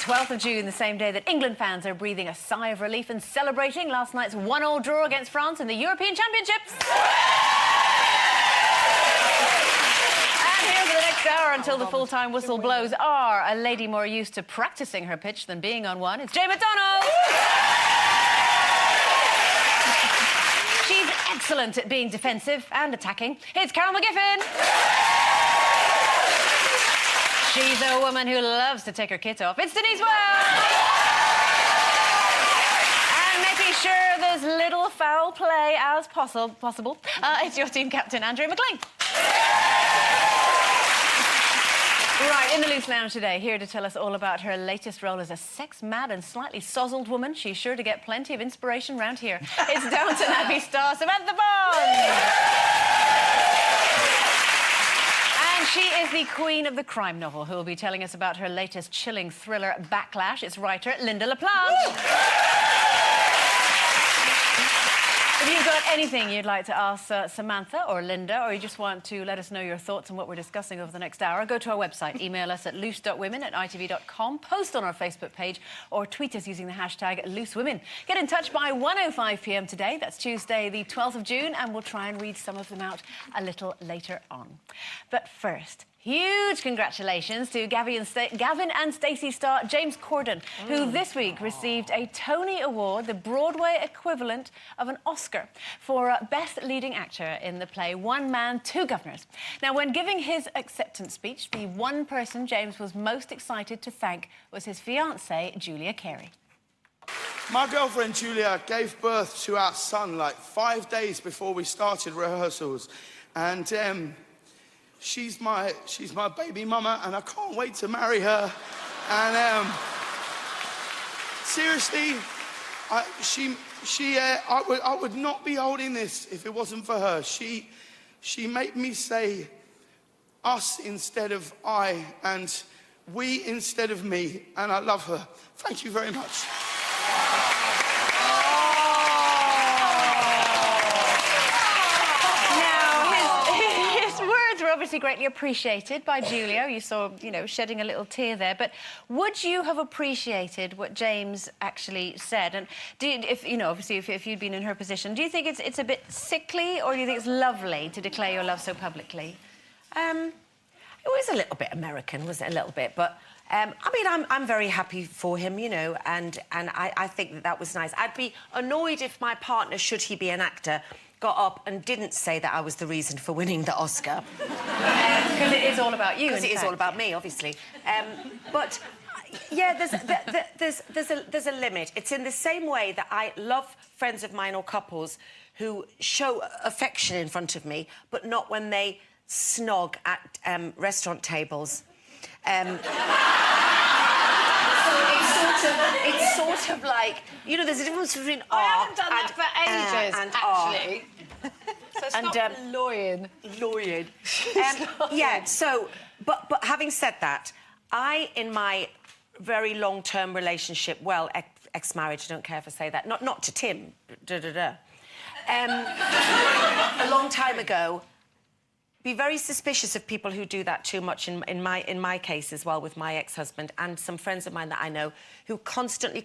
12th of June, the same day that England fans are breathing a sigh of relief and celebrating last night's 1-1 draw against France in the European Championships. And here for the next hour until the full-time whistle blows are a lady more used to practising her pitch than being on one. It's Jane McDonald. She's excellent at being defensive and attacking. It's Carol McGiffin. She's a woman who loves to take her kit off. It's Denise Wells. And making sure there's little foul play as possible, it's your team captain, Andrea McLean. Right, in the Loose Lounge today, here to tell us all about her latest role as a sex-mad and slightly sozzled woman. She's sure to get plenty of inspiration round here. It's Downton Abbey star Samantha Bond. And she is the queen of the crime novel, who will be telling us about her latest chilling thriller, Backlash. It's writer Lynda La Plante. If you've got anything you'd like to ask Samantha or Lynda, or you just want to let us know your thoughts on what we're discussing over the next hour, go to our website, email us at loose.women@itv.com, post on our Facebook page, or tweet us using the hashtag #LooseWomen. Get in touch by 1:05 p.m. today. That's Tuesday, the 12th of June, and we'll try and read some of them out a little later on. But first, huge congratulations to Gavin and Stacey star James Corden, who this week received a Tony Award, the Broadway equivalent of an Oscar, for Best Leading Actor in the play One Man, Two Guvnors. Now, when giving his acceptance speech, the one person James was most excited to thank was his fiancée, Julia Carey. My girlfriend Julia gave birth to our son like 5 days before we started rehearsals, and she's my baby mama, and I can't wait to marry her. And seriously, I would not be holding this if it wasn't for her. She made me say us instead of I, and we instead of me, and I love her. Thank you very much. Obviously greatly appreciated by Julia. You saw, shedding a little tear there. But would you have appreciated what James actually said? And if you'd been in her position, do you think it's a bit sickly, or do you think it's lovely to declare your love so publicly? It was a little bit American, wasn't it? A little bit, but I'm very happy for him, and I think that was nice. I'd be annoyed if my partner, should he be an actor, got up and didn't say that I was the reason for winning the Oscar. Because it is all about you. Because it is all about me, obviously. But yeah, there's a limit. It's in the same way that I love friends of mine or couples who show affection in front of me, but not when they snog at restaurant tables. It's sort of like, there's a difference between I haven't done that for ages, actually. So stop loying. Yeah, so, but having said that, in my very long-term relationship, ex-marriage, I don't care if I say that, not to Tim, a long time ago, be very suspicious of people who do that too much, in my case as well, with my ex-husband and some friends of mine that I know who constantly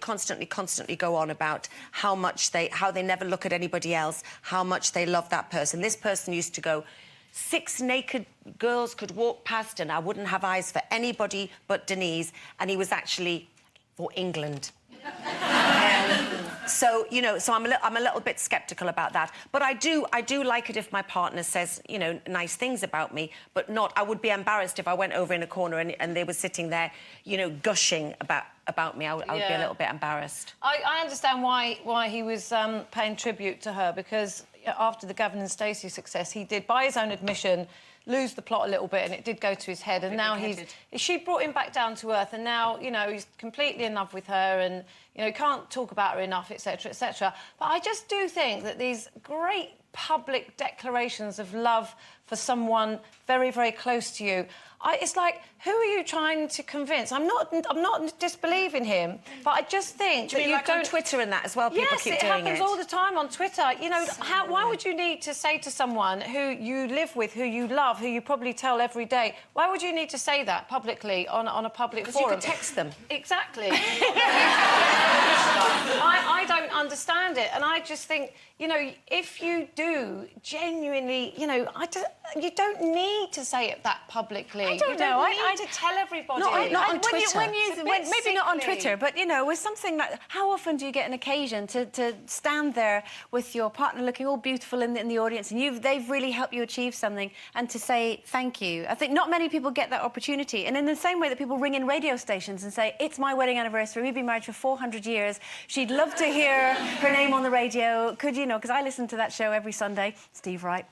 go on about how they never look at anybody else, how much they love that person. This person used to go, 6 naked girls could walk past and I wouldn't have eyes for anybody but Denise, and he was actually for England. So I'm a little bit sceptical about that, but I do like it if my partner says nice things about me, but not. I would be embarrassed if I went over in a corner and they were sitting there, gushing about me. I would be a little bit embarrassed. I understand why he was paying tribute to her, because after the Gavin and Stacey success, he did, by his own admission, lose the plot a little bit, and it did go to his head, and now she brought him back down to earth, and now he's completely in love with her, and can't talk about her enough, etc., etc. But I just do think that these great public declarations of love for someone very, very close to you. It's like, who are you trying to convince? I'm not disbelieving him, but I just think Do you that mean you like don't... on Twitter and that as well? People Yes, keep it doing happens it. all the time on Twitter. You know, why would you need to say to someone who you live with, who you love, who you probably tell every day, why would you need to say that publicly on a public Because forum? you could text them. Exactly. I don't understand it, and I just think, you know, if you do genuinely, you know, you don't need to say it that publicly. I don't know. You don't need to tell everybody. Not on When Twitter. maybe not on sickly. Twitter, but, you know, with something like... How often do you get an occasion to stand there with your partner looking all beautiful in the audience and they've really helped you achieve something and to say thank you? I think not many people get that opportunity. And in the same way that people ring in radio stations and say, it's my wedding anniversary, we've been married for 400 years, she'd love to hear her name on the radio. Could you know, because I listen to that show every Sunday, Steve Wright.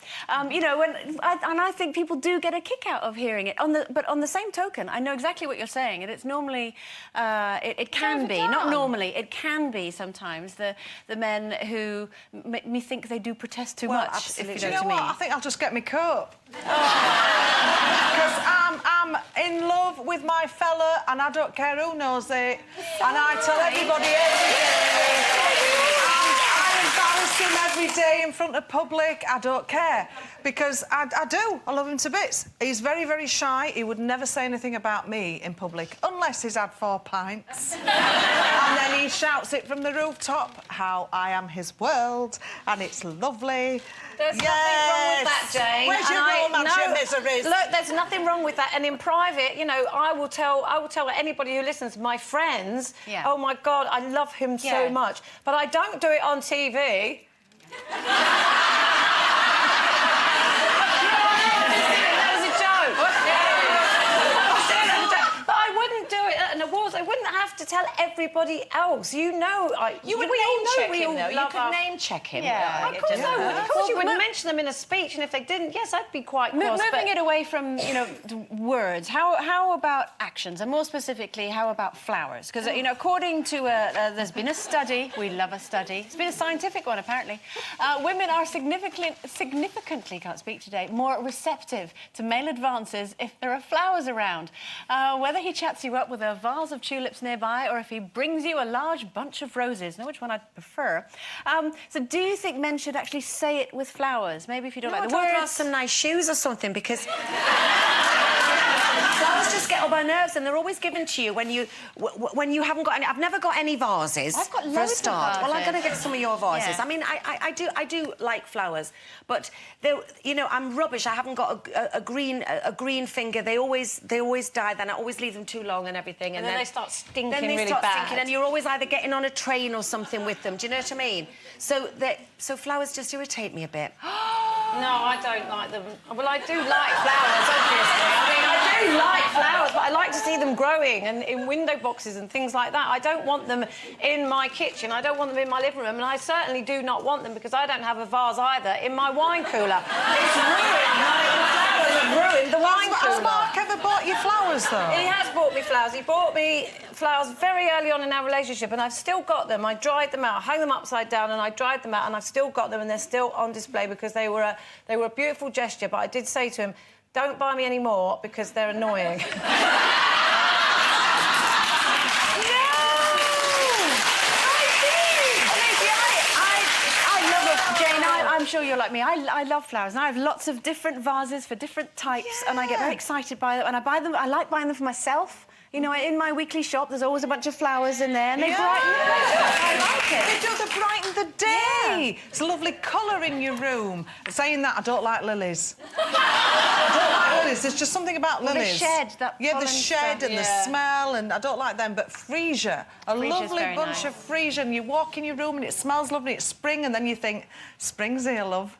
You know, and I think people do get a kick out of hearing it. But on the same token, I know exactly what you're saying, and it's normally... it can be, not normally, it can be sometimes the men who make me think they do protest too much. Absolutely. If Do you you know know what I what? mean. I think I'll just get my coat. Because I'm in love with my fella and I don't care who knows it. And I tell everybody every day. And I embarrass him every day in front of public. I don't care. Because I do. I love him to bits. He's very, very shy. He would never say anything about me in public unless he's had 4 pints. And then he shouts it from the rooftop how I am his world and it's lovely. There's nothing wrong with that, Jane. Where's your romance, your miseries? Look, there's nothing wrong with that. And in private, you know, I will tell anybody who listens, my friends, Yeah. oh my God, I love him so Yeah. much. But I don't do it on TV. That was a joke. But I wouldn't do it at an awards. I wouldn't have to tell everybody else. You know, You would we all name know check we him, all though. You love could our... name check him. Yeah. Of course, I would. Of course, you would Well, mention them in a speech, and if they didn't, yes, I'd be quite cross. Moving it away from, you know, words, how about actions? And more specifically, how about flowers? Because, you know, according to... there's been a study. We love a study. It's been a scientific one, apparently. Women are significantly, can't speak today, more receptive to male advances if there are flowers around. Whether he chats you up with a vase of tulips nearby or if he brings you a large bunch of roses. Know which one I'd prefer. So do you think men should actually say it with flowers? Maybe if you don't like the I'd rather have words... some nice shoes or something because flowers just get on my nerves and they're always given to you when you haven't got any. I've never got any vases. I've got for a loads of start. Well, I'm vases. going to get some of your vases. Yeah. I mean, I do like flowers, but you know, I'm rubbish. I haven't got a green finger. They always die. Then I always leave them too long and everything, And then they start stinking Then they really start bad. stinking, and you're always either getting on a train or something with them. Do you know what I mean? So flowers just irritate me a bit. No, I don't like them. Well, I do like flowers, obviously. I mean, I do like flowers, but I like to see them growing and in window boxes and things like that. I don't want them in my kitchen. I don't want them in my living room, and I certainly do not want them, because I don't have a vase either, in my wine cooler. It's ruined. The flowers have ruined the wine Has cooler. Mark ever bought you flowers, though? He has bought me flowers. He bought me flowers very early on in our relationship, and I've still got them. I dried them out, hung them upside down, and I dried them out, and I've still got them, and they're still on display because they were a beautiful gesture. But I did say to him, don't buy me any more because they're annoying. I'm sure you're like me. I love flowers, and I have lots of different vases for different types, and I get very excited by them. And I buy them. I like buying them for myself. You know, in my weekly shop, there's always a bunch of flowers in there, and they brighten. I like it. They do. They brighten the day. Yeah. It's a lovely colour in your room. Saying that, I don't like lilies. I don't like lilies. There's just something about Well, the lilies. shed, that yeah, the pollen shed stuff. and the smell, and I don't like them. But freesia, a Freesia's lovely very bunch nice. of freesia, and you walk in your room and it smells lovely. It's spring, and then you think, spring's here, love.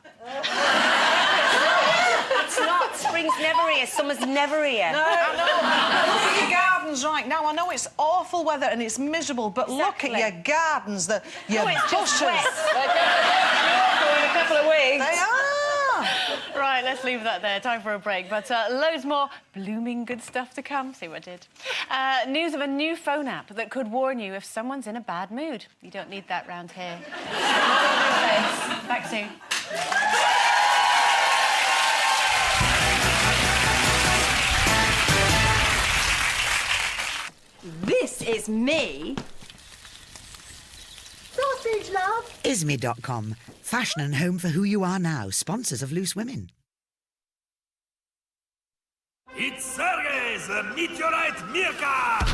It's not. Spring's never here. Summer's never here. No. Look at your gardens right now. I know it's awful weather and it's miserable, but look at your gardens, your bushes. In a couple of weeks. They are. Right, let's leave that there. Time for a break. But loads more blooming good stuff to come. See what I did. News of a new phone app that could warn you if someone's in a bad mood. You don't need that round here. Back soon. is me. Sausage, love. Isme.com. Fashion and home for who you are now. Sponsors of Loose Women. It's Sergei, the meteorite meerkat!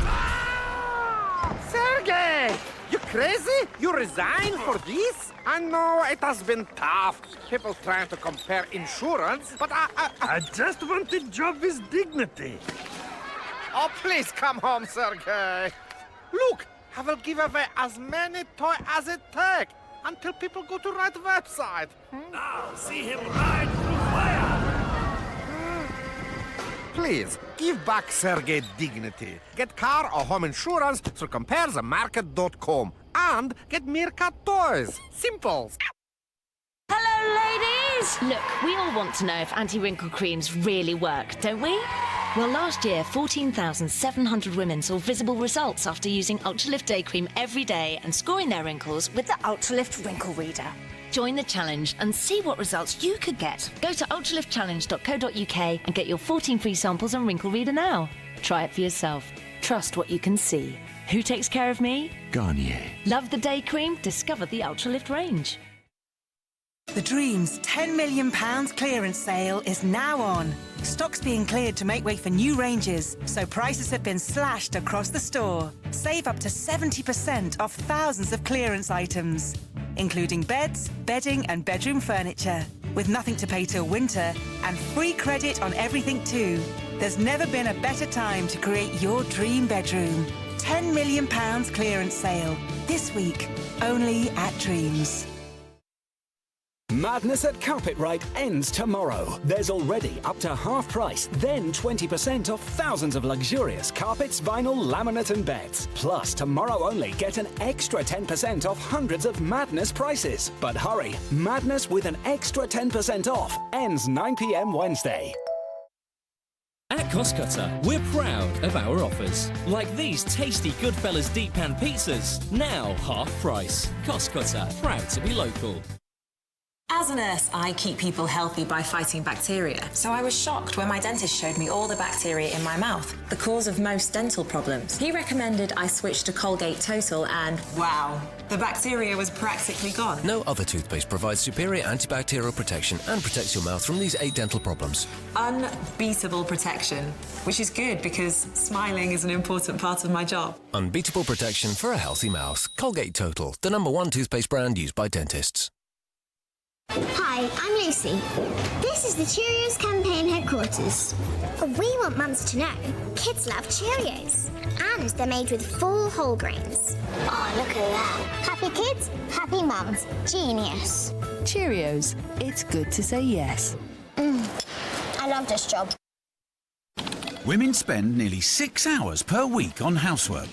Sergey! You crazy? You resign for this? I know it has been tough. People trying to compare insurance, but I just want a job with dignity. Oh, please come home, Sergey. Look, I will give away as many toys as it takes until people go to right website. Now, see him ride through fire! Please, give back Sergey dignity. Get car or home insurance through comparethemarket.com and get Meerkat toys. Simple. Hello, ladies! Look, we all want to know if anti-wrinkle creams really work, don't we? Well, last year, 14,700 women saw visible results after using Ultralift Day Cream every day and scoring their wrinkles with the Ultralift Wrinkle Reader. Join the challenge and see what results you could get. Go to ultraliftchallenge.co.uk and get your 14 free samples on Wrinkle Reader now. Try it for yourself. Trust what you can see. Who takes care of me? Garnier. Love the day cream? Discover the Ultralift range. The Dreams £10 million clearance sale is now on. Stock's being cleared to make way for new ranges, so prices have been slashed across the store. Save up to 70% off thousands of clearance items, including beds, bedding and bedroom furniture. With nothing to pay till winter and free credit on everything too. There's never been a better time to create your dream bedroom. £10 million clearance sale. This week, only at Dreams. Madness at Carpetright ends tomorrow. There's already up to half price, then 20% off thousands of luxurious carpets, vinyl, laminate and beds. Plus, tomorrow only, get an extra 10% off hundreds of Madness prices. But hurry, Madness with an extra 10% off ends 9 p.m. Wednesday. At Cost Cutter, we're proud of our offers. Like these tasty Goodfellas deep pan pizzas, now half price. Cost Cutter, proud to be local. As a nurse, I keep people healthy by fighting bacteria. So I was shocked when my dentist showed me all the bacteria in my mouth, the cause of most dental problems. He recommended I switch to Colgate Total and, wow, the bacteria was practically gone. No other toothpaste provides superior antibacterial protection and protects your mouth from these 8 dental problems. Unbeatable protection, which is good because smiling is an important part of my job. Unbeatable protection for a healthy mouth. Colgate Total, the #1 toothpaste brand used by dentists. Hi, I'm Lucy. This is the Cheerios campaign headquarters. We want mums to know kids love Cheerios. And they're made with full whole grains. Oh, look at that. Happy kids, happy mums. Genius. Cheerios. It's good to say yes. I love this job. Women spend nearly 6 hours per week on housework.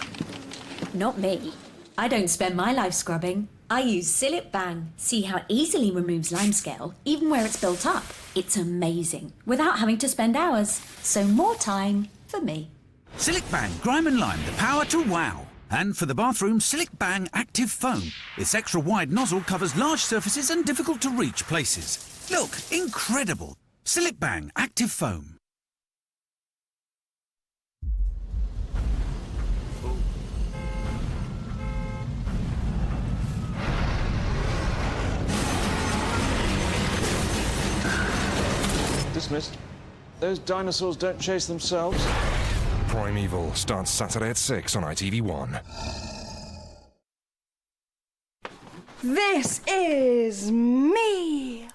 Not me. I don't spend my life scrubbing. I use Silip Bang. See how it easily removes limescale, even where it's built up. It's amazing, without having to spend hours. So more time for me. Silic Bang Grime and Lime, the power to wow. And for the bathroom, Silic Bang Active Foam. Its extra wide nozzle covers large surfaces and difficult to reach places. Look, incredible. Silic Bang Active Foam. Dismissed. Those dinosaurs don't chase themselves. Primeval starts Saturday at 6 on ITV1. This is me.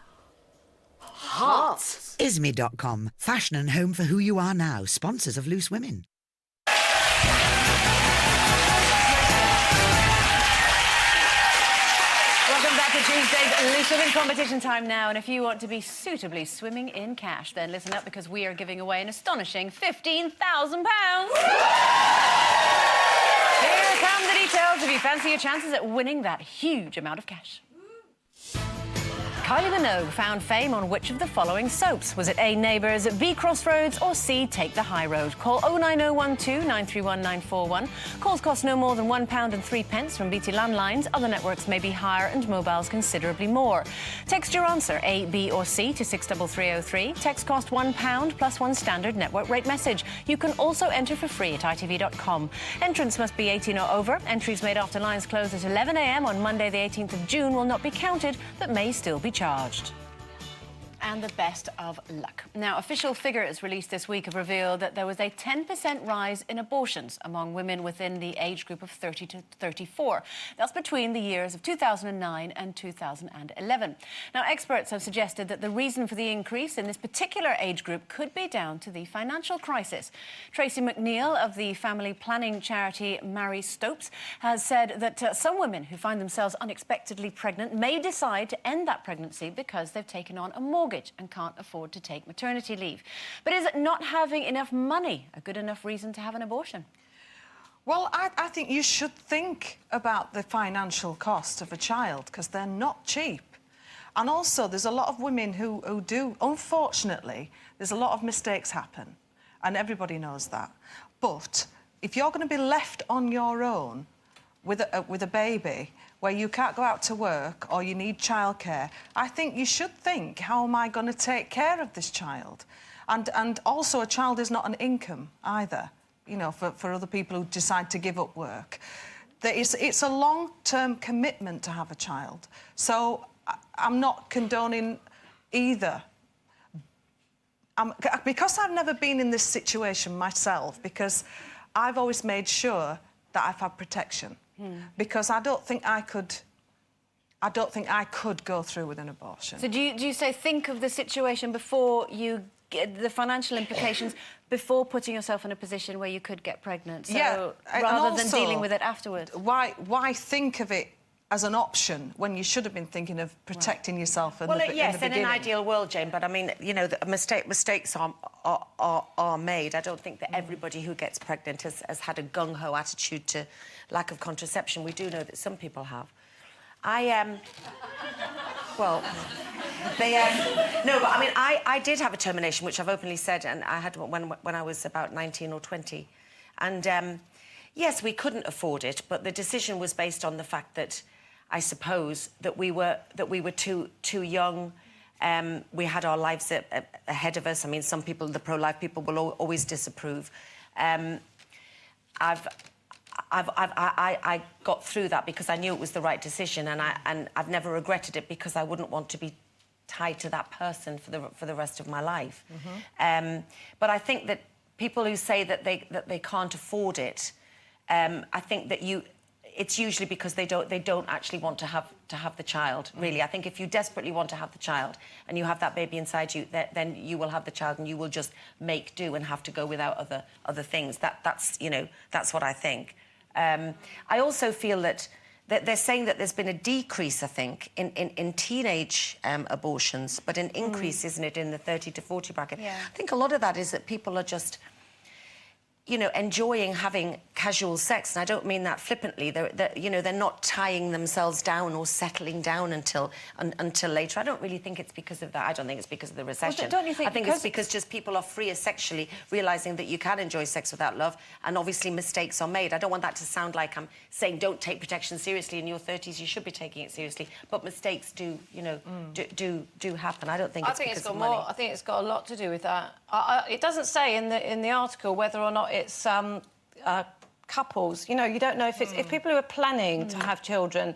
Hot. Isme.com. Fashion and home for who you are now. Sponsors of Loose Women. Welcome back to Tuesday's Loose Women competition time now. And if you want to be suitably swimming in cash, then listen up because we are giving away an astonishing £15,000. Here come the details if you fancy your chances at winning that huge amount of cash. Kylie Minogue found fame on which of the following soaps? Was it A, Neighbours, B, Crossroads, or C, Take the High Road? Call 09012 931 941. Calls cost no more than £1.03 from BT landlines. Other networks may be higher and mobiles considerably more. Text your answer, A, B, or C, to 63303. Text cost £1 plus one standard network rate message. You can also enter for free at itv.com. Entrance must be 18 or over. Entries made after lines close at 11 a.m. on Monday the 18th of June will not be counted, but may still be charged. And the best of luck. Now, official figures released this week have revealed that there was a 10% rise in abortions among women within the age group of 30 to 34. That's between the years of 2009 and 2011. Now, experts have suggested that the reason for the increase in this particular age group could be down to the financial crisis. Tracy McNeil of the family planning charity Mary Stopes has said that some women who find themselves unexpectedly pregnant may decide to end that pregnancy because they've taken on a mortgage and can't afford to take maternity leave. But is not having enough money a good enough reason to have an abortion? Well, I think you should think about the financial cost of a child, because they're not cheap. And also, there's a lot of women who do, unfortunately, there's a lot of mistakes happen, and everybody knows that. But if you're going to be left on your own with a baby, where you can't go out to work or you need childcare, I think you should think, how am I going to take care of this child? And also, a child is not an income either, you know, for other people who decide to give up work. It's a long-term commitment to have a child. So I'm not condoning either. Because I've never been in this situation myself, because I've always made sure that I've had protection. Because I don't think I could go through with an abortion. So do you say think of the situation before you get the financial implications before putting yourself in a position where you could get pregnant? So yeah, rather than dealing with it afterwards. Why think of it as an option when you should have been thinking of protecting yourself in the beginning? Yes, in an ideal world, Jane, but I mean, you know, mistakes are made. I don't think that everybody who gets pregnant has had a gung-ho attitude to lack of contraception. We do know that some people have. Well, no, but I mean, I did have a termination, which I've openly said, and I had one when I was about 19 or 20. And yes, we couldn't afford it, but the decision was based on the fact that, I suppose, that we were too young. We had our lives ahead of us. I mean, some people, the pro-life people, will always disapprove. I got through that because I knew it was the right decision, and I've never regretted it, because I wouldn't want to be tied to that person for the rest of my life. But I think that people who say that they can't afford it, I think that it's usually because they don't actually want to have the child, really. I think if you desperately want to have the child and you have that baby inside you, then you will have the child and you will just make do and have to go without other things. That's you know, that's what I think. I also feel that they're saying that there's been a decrease, I think, in teenage abortions, but an increase, isn't it, in the 30 to 40 bracket? Yeah. I think a lot of that is that people are just, you know, enjoying having casual sex, and I don't mean that flippantly. They're not tying themselves down or settling down until later. I don't really think it's because of that. I don't think it's because of the recession. Well, don't you think? I think it's because just people are freer sexually, realising that you can enjoy sex without love, and obviously mistakes are made. I don't want that to sound like I'm saying don't take protection seriously in your 30s. You should be taking it seriously, but mistakes do, you know, do happen. I don't think it's because of money. I think it's got a lot to do with that. It doesn't say in the article whether or not it's couples. You know, you don't know if it's if people who are planning to have children.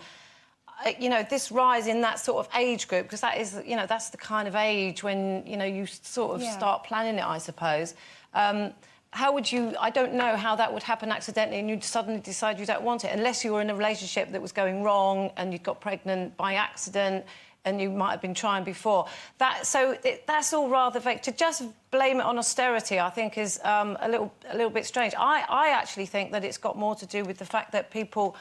You know, this rise in that sort of age group, because that is, you know, that's the kind of age when, you know, you sort of start planning it, I suppose. How would you... I don't know how that would happen accidentally and you'd suddenly decide you don't want it, unless you were in a relationship that was going wrong and you got pregnant by accident and you might have been trying before. That's all rather vague. To just blame it on austerity, I think, is a little bit strange. I actually think that it's got more to do with the fact that people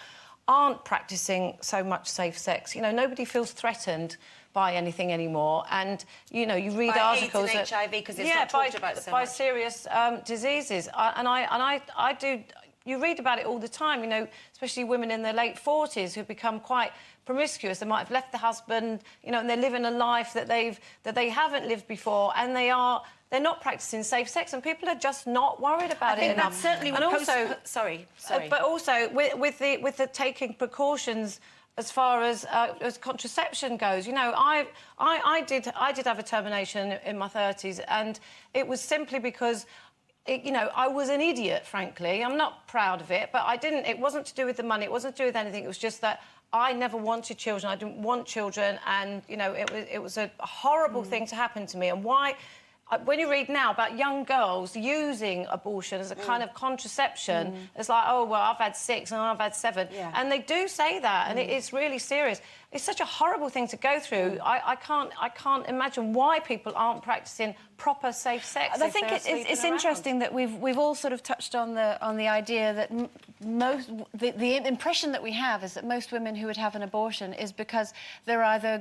aren't practising so much safe sex. You know, nobody feels threatened by anything anymore, and you know, you read articles by AIDS and HIV, because it's not talked about so by much. serious diseases. I do you read about it all the time, you know, especially women in their late 40s who've become quite promiscuous. They might have left the husband, you know, and they're living a life that they haven't lived before, and they're not practicing safe sex, and people are just not worried about it think enough. that's certainly and also, sorry. But also with the taking precautions as far as contraception goes, you know, I did have a termination in my 30s, and it was simply because, you know, I was an idiot, frankly. I'm not proud of it, but it wasn't to do with the money, it wasn't to do with anything, it was just that I never wanted children, I didn't want children, and, you know, it was a horrible thing to happen to me. And why... When you read now about young girls using abortion as a kind of contraception, it's like, oh, well, I've had 6 and I've had 7. Yeah. And they do say that, and it's really serious. It's such a horrible thing to go through. I can't imagine why people aren't practising proper safe sex. I think it's interesting that we've all sort of touched on the idea that the impression that we have is that most women who would have an abortion is because they're either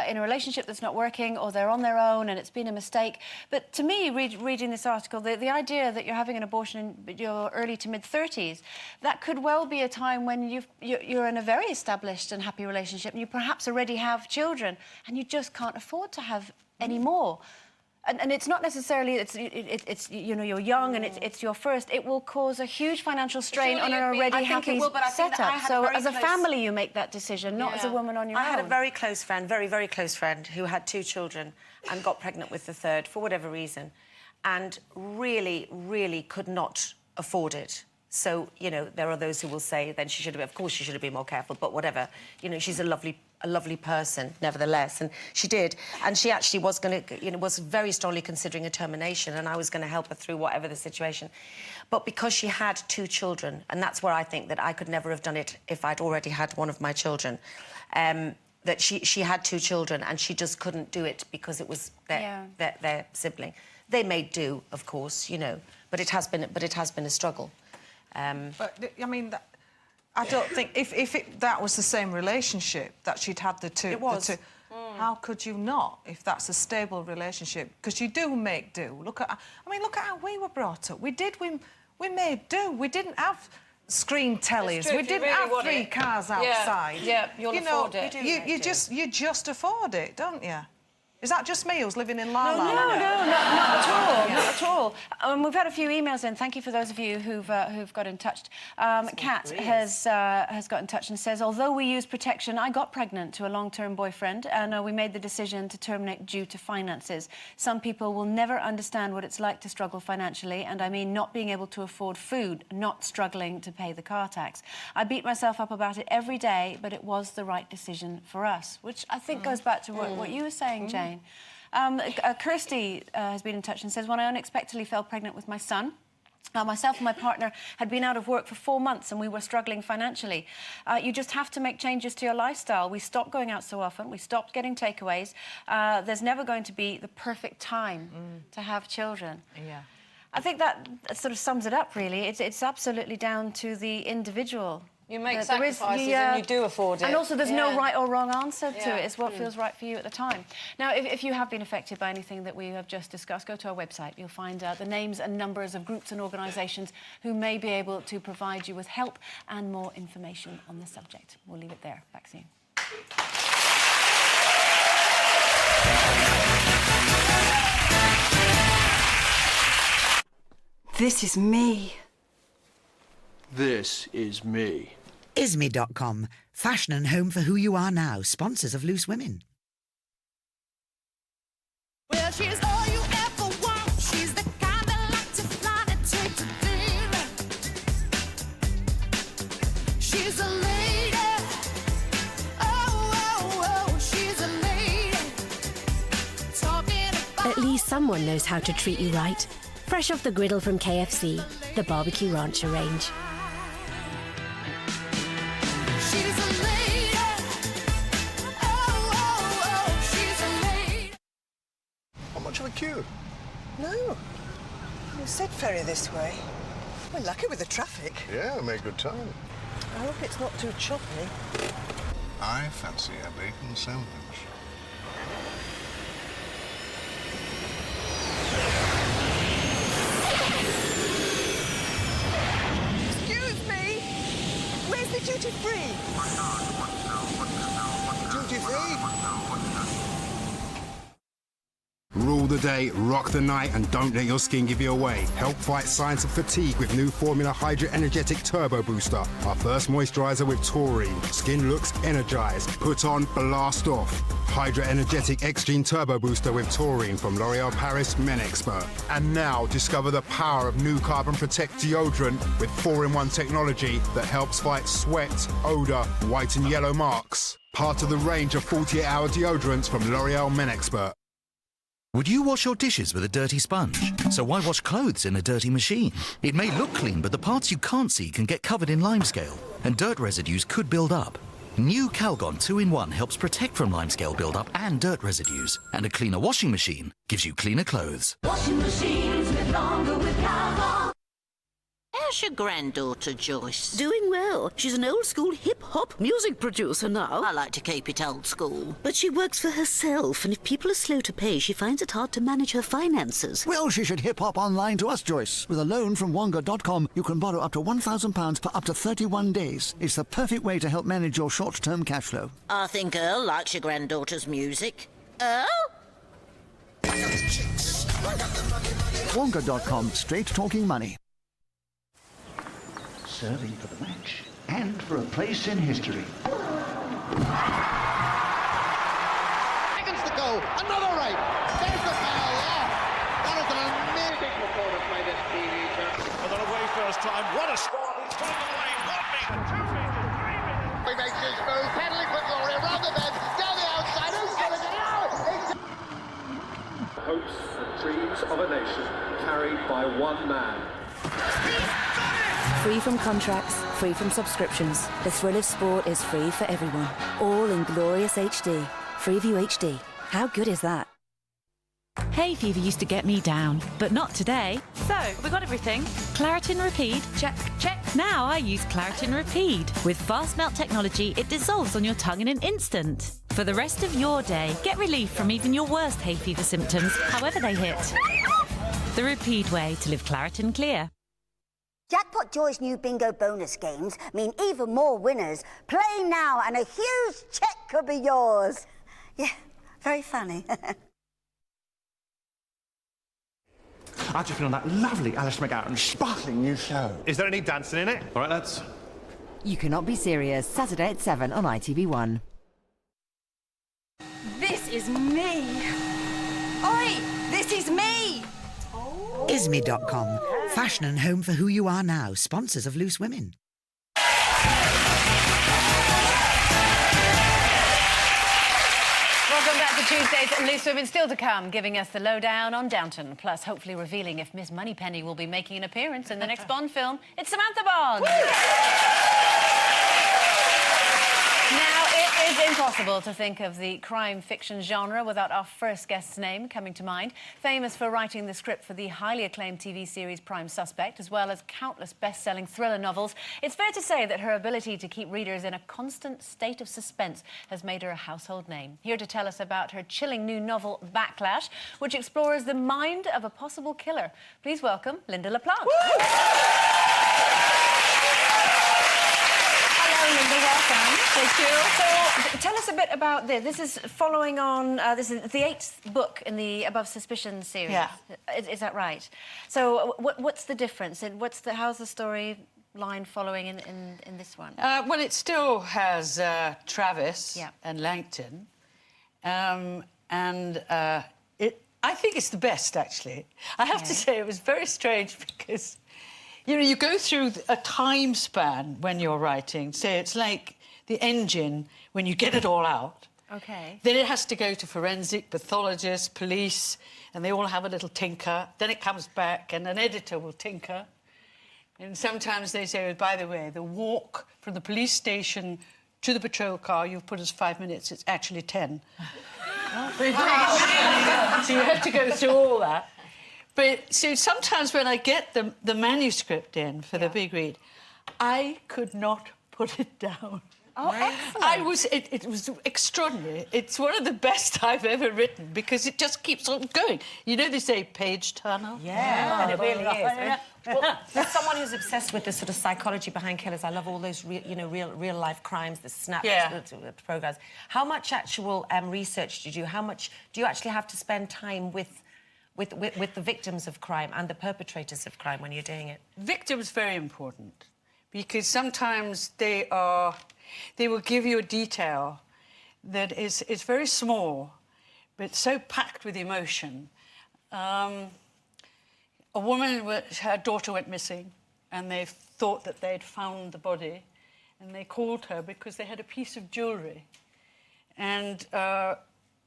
in a relationship that's not working, or they're on their own and it's been a mistake. But to me, reading this article, the idea that you're having an abortion in your early to mid-30s, that could well be a time when you're in a very established and happy relationship, and you perhaps already have children, and you just can't afford to have any more. And it's not necessarily it's you know, you're young and it's your first. It will cause a huge financial strain on an already happy setup. So as a family, you make that decision, not as a woman on your own. I had a very close friend, very close friend, who had 2 children and got pregnant with the 3rd for whatever reason, and really could not afford it. So, you know, there are those who will say then she should have, of course she should have been more careful, but whatever. You know, she's a lovely person, nevertheless, and she did. And she actually was going to, you know, was very strongly considering a termination, and I was going to help her through whatever the situation. But because she had 2 children, and that's where I think that I could never have done it if I'd already had one of my children, that she had 2 children and she just couldn't do it because it was their sibling. They made do, of course, you know, but it has been a struggle. But I mean, I don't think if that was the same relationship that she'd had the 2. It was. The 2, how could you not, if that's a stable relationship? Because you do make do. Look at how we were brought up. We made do. We didn't have screen tellies. We didn't have 3 cars outside. Yeah, you'll afford it. You just afford it, don't you? Is that just me who's living in La La? No, not at all. Not at all. We've had a few emails in. Thank you for those of you who've got in touch. Kat has got in touch and says, although we use protection, I got pregnant to a long-term boyfriend, and we made the decision to terminate due to finances. Some people will never understand what it's like to struggle financially, and I mean not being able to afford food, not struggling to pay the car tax. I beat myself up about it every day, but it was the right decision for us, which I think goes back to what you were saying, Jane. Kirsty has been in touch and says, when I unexpectedly fell pregnant with my son, myself and my partner had been out of work for 4 months and we were struggling financially. You just have to make changes to your lifestyle. We stopped going out so often. We stopped getting takeaways. There's never going to be the perfect time to have children. Yeah. I think that sort of sums it up, really. It's absolutely down to the individual. You make sacrifices and you do afford it. And also there's no right or wrong answer to it. It's what feels right for you at the time. Now, if you have been affected by anything that we have just discussed, go to our website. You'll find the names and numbers of groups and organisations who may be able to provide you with help and more information on the subject. We'll leave it there. Back soon. This is me. This is me. ISME.com. Fashion and home for who you are now. Sponsors of Loose Women. Well, she's all you ever want. She's the kind that like to fly to take to dinner. She's a lady. Oh, she's a lady. Talking about... At least someone knows how to treat you right. Fresh off the griddle from KFC, the Barbecue Rancher range. Much of a queue? No. You said ferry this way. We're lucky with the traffic. Yeah, we made good time. I hope it's not too choppy. I fancy a bacon sandwich. Excuse the day, rock the night, and don't let your skin give you away. Help fight signs of fatigue with new formula Hydra Energetic Turbo Booster. Our first moisturiser with taurine. Skin looks energized. Put on, blast off. Hydra Energetic Extreme Turbo Booster with taurine from L'Oréal Paris Men Expert. And now discover the power of new Carbon Protect deodorant with 4-in-1 technology that helps fight sweat, odour, white and yellow marks. Part of the range of 48-hour deodorants from L'Oréal Men Expert. Would you wash your dishes with a dirty sponge? So why wash clothes in a dirty machine? It may look clean, but the parts you can't see can get covered in limescale, and dirt residues could build up. New Calgon 2-in-1 helps protect from limescale build-up and dirt residues, and a cleaner washing machine gives you cleaner clothes. Washing machines live longer with Calgon. How's your granddaughter, Joyce? Doing well. She's an old-school hip-hop music producer now. I like to keep it old school. But she works for herself, and if people are slow to pay, she finds it hard to manage her finances. Well, she should hip-hop online to us, Joyce. With a loan from Wonga.com, you can borrow up to £1,000 for up to 31 days. It's the perfect way to help manage your short-term cash flow. I think Earl likes your granddaughter's music. Earl? Wonga.com, straight-talking money. Serving for the match and for a place in history. Seconds to go. Another right. There's the foul. Yeah. That is an amazing performance by this TV champ. And then away first time. What a score. He's put it away. 1 metre, 2 metres, 3 metres. He makes his move. Pedaling for glory. Around the bend. Down the outside. Who's going to get out? Hopes and dreams of a nation carried by one man. Free from contracts, free from subscriptions. The thrill of sport is free for everyone. All in glorious HD. Freeview HD. How good is that? Hay fever used to get me down, but not today. So, we got everything. Claritin Rapide, check, check. Now I use Claritin Rapide. With fast melt technology, it dissolves on your tongue in an instant. For the rest of your day, get relief from even your worst hay fever symptoms, however they hit. The Rapide way to live Claritin clear. Jackpot Joy's new bingo bonus games mean even more winners. Play now and a huge cheque could be yours. Yeah, very funny. I've just been on that lovely Alice McGowan sparkling new show. Is there any dancing in it? All right, lads. You Cannot Be Serious, Saturday at 7 on ITV1. This is me. Oi, this is me. Isme.com, fashion and home for who you are now, sponsors of Loose Women. Welcome back to Tuesday's Loose Women. Still to come, giving us the lowdown on Downton, plus hopefully revealing if Miss Moneypenny will be making an appearance in the next Bond film. It's Samantha Bond. Now, it is impossible to think of the crime fiction genre without our first guest's name coming to mind. Famous for writing the script for the highly acclaimed TV series Prime Suspect, as well as countless best-selling thriller novels, it's fair to say that her ability to keep readers in a constant state of suspense has made her a household name. Here to tell us about her chilling new novel, Backlash, which explores the mind of a possible killer. Please welcome Linda LaPlante. Linda, welcome. Thank you. So, tell us a bit about this. This is following on. This is the 8th book in the Above Suspicion series. Yeah. Is that right? So, what's the difference? And how's the story line following in this one? Well, it still has Travis and Langton, and I think it's the best, actually. I have to say, it was very strange because, you know, you go through a time span when you're writing. Say it's like the engine when you get it all out. Okay. Then it has to go to forensic, pathologists, police, and they all have a little tinker. Then it comes back and an editor will tinker. And sometimes they say, oh, by the way, the walk from the police station to the patrol car you've put as 5 minutes, it's actually 10. So you have to go through all that. But so sometimes when I get the manuscript in for the big read, I could not put it down. Oh, excellent. It was extraordinary. It's one of the best I've ever written because it just keeps on going. You know they say page turner? Yeah, and it really is. Well, as someone who's obsessed with the sort of psychology behind killers, I love all those real life crimes, the snaps, the programs. How much actual research did you do? How much do you actually have to spend time with with the victims of crime and the perpetrators of crime when you're doing it? Victims very important, because sometimes they will give you a detail that is very small, but so packed with emotion. A woman, her daughter went missing, and they thought that they'd found the body, and they called her because they had a piece of jewellery. And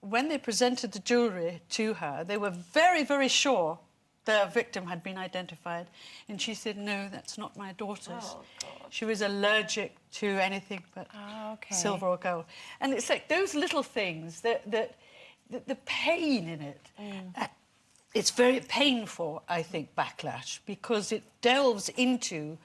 when they presented the jewellery to her, they were very, very sure the victim had been identified. And she said, no, that's not my daughter's. Oh, God. She was allergic to anything but silver or gold. And it's like those little things, the pain in it. It's very painful, I think, Backlash, because it delves into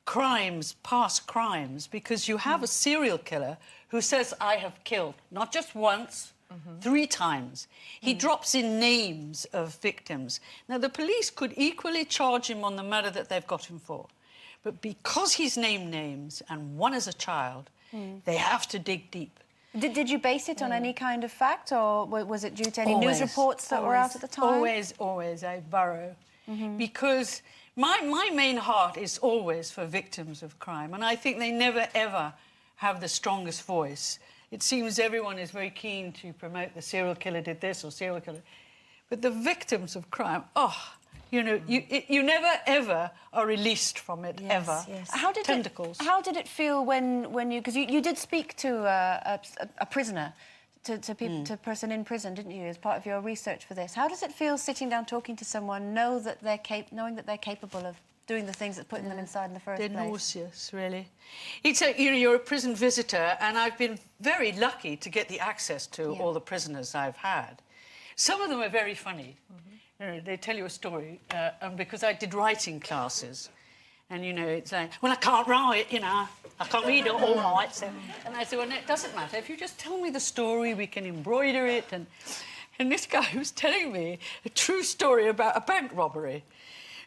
crimes, past crimes, because you have a serial killer who says, I have killed, not just once, 3 times. He drops in names of victims. Now, the police could equally charge him on the murder that they've got him for, but because he's named names, and one is a child, they have to dig deep. Did you base it on any kind of fact, or was it due to any news reports that were out at the time? Always, I borrow. Because my main heart is always for victims of crime, and I think they never, ever have the strongest voice. It seems everyone is very keen to promote the serial killer did this or serial killer. But the victims of crime, you know, you never, ever are released from it, ever. Yes. Tentacles. How did it feel when you... Because you did speak to a prisoner, to a person in prison, didn't you, as part of your research for this? How does it feel sitting down talking to someone, knowing that they're capable of doing the things that putting them inside in the first place? They're nauseous, really. It's you're a prison visitor, and I've been very lucky to get the access to all the prisoners I've had. Some of them are very funny. You know, they tell you a story, and because I did writing classes, and, you know, it's like, well, I can't write, you know, I can't read it all night. So, and I said, well, no, it doesn't matter. If you just tell me the story, we can embroider it. And this guy was telling me a true story about a bank robbery.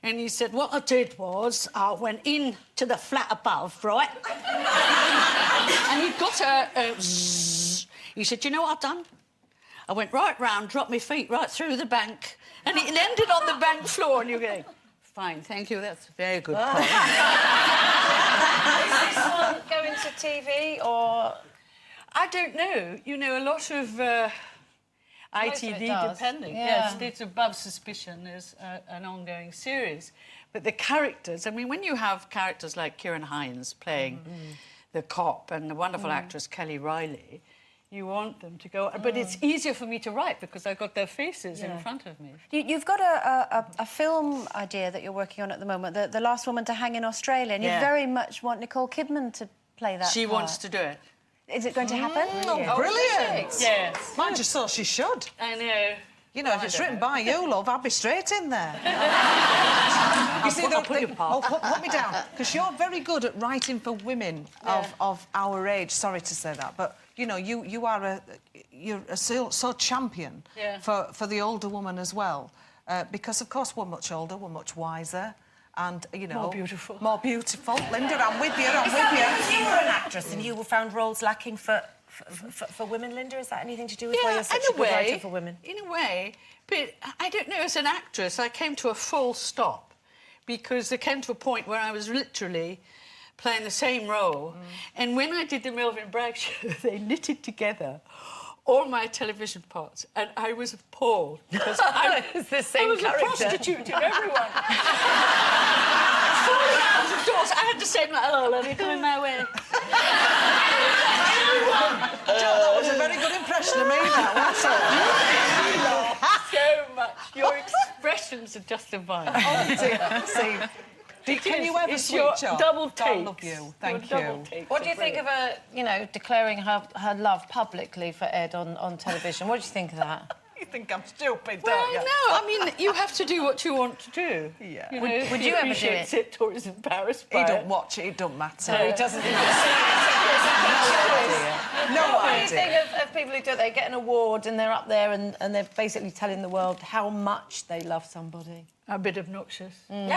And he said, what I did was I went in to the flat above, right? And he got he said, you know what I've done? I went right round, dropped my feet right through the bank, and it ended on the bank floor, and you're going, fine, thank you, that's a very good point. Is this one going to TV, or...? I don't know. You know, a lot of ITV depending. Yes, it's above suspicion. There's an ongoing series. But the characters, I mean, when you have characters like Kieran Hines playing the cop and the wonderful actress Kelly Riley, you want them to go... But it's easier for me to write because I've got their faces in front of me. You've got a film idea that you're working on at the moment, The Last Woman to Hang in Australia, and you very much want Nicole Kidman to play that She wants to do it. Is it going to happen? Oh, brilliant! Yes. I just thought she should. I know. You know, if it's written by you, love, I'll be straight in there. You see, put me down, because you're very good at writing for women of our age. Sorry to say that, but you know, you're so champion for the older woman as well, because of course we're much older, we're much wiser. And, you know... More beautiful. More beautiful. Linda, I'm with you, I'm with you. You were an actress and you found roles lacking for women, Linda? Is that anything to do with why you're such a good writer for women? In a way. But I don't know, as an actress, I came to a full stop because there came to a point where I was literally playing the same role. And when I did the Melvyn Bragg show, they knitted together all my television parts, and I was appalled because I was the same character. I was a prostitute in everyone. Falling out of doors, I had to say, oh, let me do it my way. That was a very good impression of me, that, wasn't it? So much. Your expressions are just divine. Oh, dear. See, can you ever switch off? Double take. I love you. Thank you. What do you think of her, you know, declaring her love publicly for Ed on television? What do you think of that? You think I'm stupid, well, don't you? No, I mean, you have to do what you want to do. Yeah. You know, would you ever do it? Or is embarrassed by He don't watch it, it don't matter. No, he doesn't. No What do you idea. think of people who do it? They get an award and they're up there and they're basically telling the world how much they love somebody. A bit obnoxious. Bit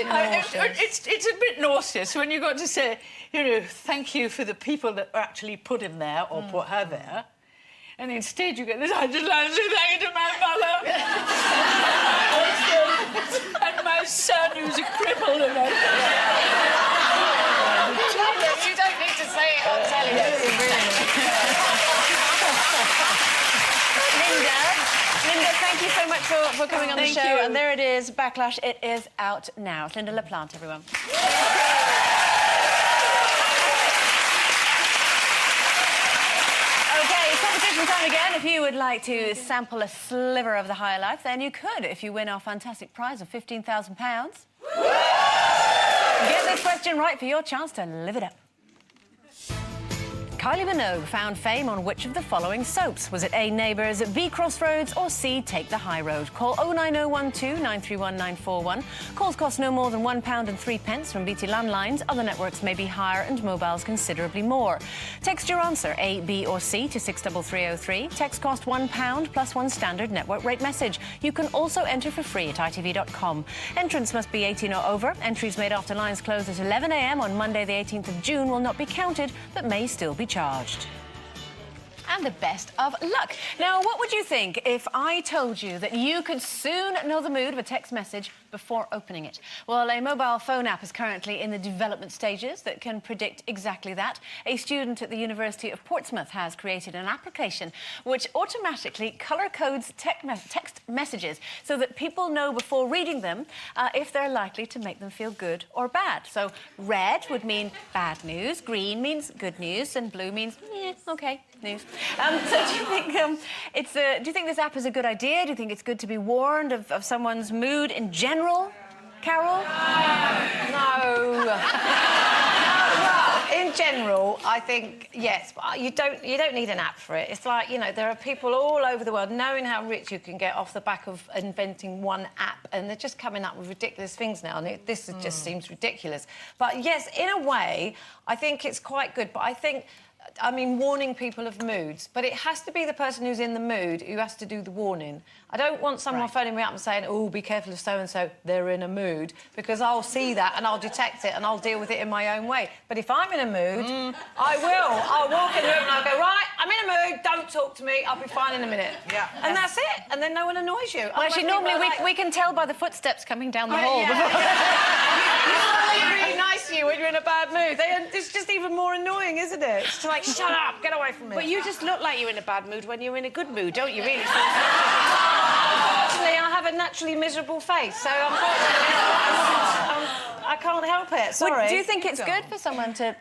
nauseous. It's a bit nauseous when you've got to say, you know, thank you for the people that actually put him there or put her there. And instead you get this, I just like to say thank you to my mother. And my son, who's a cripple. You don't need to say it on telly. Linda, thank you so much for coming on the Thank show. you. And there it is, Backlash. It is out now. It's Linda LaPlante, everyone. Okay, competition time again. If you would like to sample a sliver of the high life, then you could if you win our fantastic prize of £15,000. Get this question right for your chance to live it up. Kylie Minogue found fame on which of the following soaps? Was it A, Neighbours, B, Crossroads, or C, Take the High Road? Call 09012 931 941. Calls cost no more than £1.03 from BT landlines. Other networks may be higher and mobiles considerably more. Text your answer, A, B, or C, to 63303. Text cost £1 plus one standard network rate message. You can also enter for free at itv.com. Entrants must be 18 or over. Entries made after lines close at 11 a.m. on Monday the 18th of June will not be counted, but may still be charged. And the best of luck. Now, what would you think if I told you that you could soon know the mood of a text message before opening it? Well, a mobile phone app is currently in the development stages that can predict exactly that. A student at the University of Portsmouth has created an application which automatically colour-codes text messages so that people know before reading them if they're likely to make them feel good or bad. So red would mean bad news, green means good news, and blue means, OK, news. So do you think do you think this app is a good idea? Do you think it's good to be warned of someone's mood in general, Carol? No. Well, in general, I think yes, but you don't need an app for it. It's like, you know, there are people all over the world knowing how rich you can get off the back of inventing one app, and they're just coming up with ridiculous things now, and this just seems ridiculous. But yes, in a way, I think it's quite good. But I mean, warning people of moods, but it has to be the person who's in the mood who has to do the warning. I don't want someone phoning me up and saying, oh, be careful of so-and-so, they're in a mood, because I'll see that and I'll detect it and I'll deal with it in my own way. But if I'm in a mood, I will. I'll walk in the room and I'll go, right, I'm in a mood, don't talk to me, I'll be fine in a minute. Yeah. And that's it, and then no one annoys you. Well, actually, normally we can tell by the footsteps coming down the hall. You're really nice to you when you're in a bad mood. It's just even more annoying, isn't it? It's just like, shut up, get away from me. But you just look like you're in a bad mood when you're in a good mood, don't you, really? Unfortunately, I have a naturally miserable face, so unfortunately, I can't help it. Sorry. Well, do you think it's good for someone to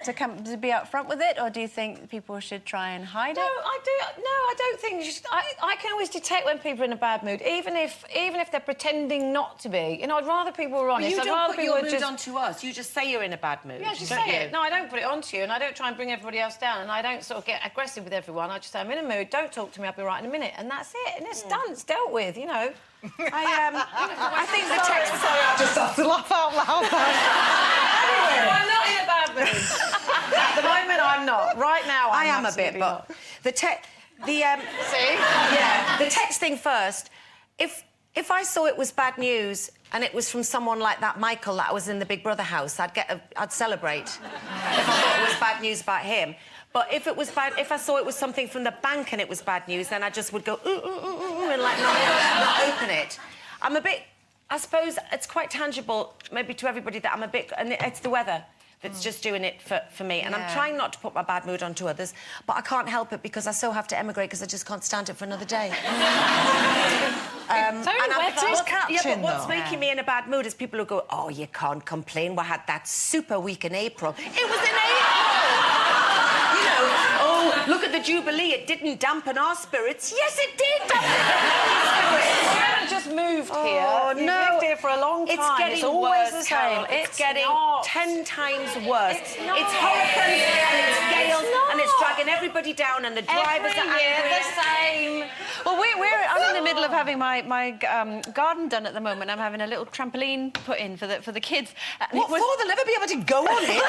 be up front with it, or do you think people should try and hide it? No, I don't think you should. I can always detect when people are in a bad mood, even if they're pretending not to be. You know, I'd rather people were honest. But you I'd rather don't put people your mood just onto us. You just say you're in a bad mood. Yeah, just say it. No, I don't put it onto you, and I don't try and bring everybody else down, and I don't sort of get aggressive with everyone. I just say, I'm in a mood, don't talk to me, I'll be right in a minute. And that's it. And it's done, it's dealt with, you know. I think the text... Sorry, I just have to laugh out loud. Anyway, I'm not in a bad mood. At the moment, I'm not. Right now, I am a bit, absolutely but... not. See? Yeah, the text thing first. If I saw it was bad news and it was from someone like that Michael that was in the Big Brother house, I'd celebrate if I thought it was bad news about him. But if I saw it was something from the bank and it was bad news, then I just would go and like not open it. I'm a bit. I suppose it's quite tangible, maybe to everybody, that I'm a bit, and it's the weather that's just doing it for me. And I'm trying not to put my bad mood onto others, but I can't help it because I so have to emigrate because I just can't stand it for another day. But what's making me in a bad mood is people who go, oh, you can't complain. We had that super week in April. It was in April! You know, oh, look at the Jubilee. It didn't dampen our spirits. Yes, it did dampen our spirits. You haven't just moved here. Oh, You've no. lived here for a long time. It's getting always worse, the same. Carol. It's getting 10 times worse. It's not. It's hurricanes and it's gales and it's dragging everybody down and the drivers are angry. The same. Well, I'm in the middle of having my garden done at the moment. I'm having a little trampoline put in for the kids. What for? They'll never be able to go on it.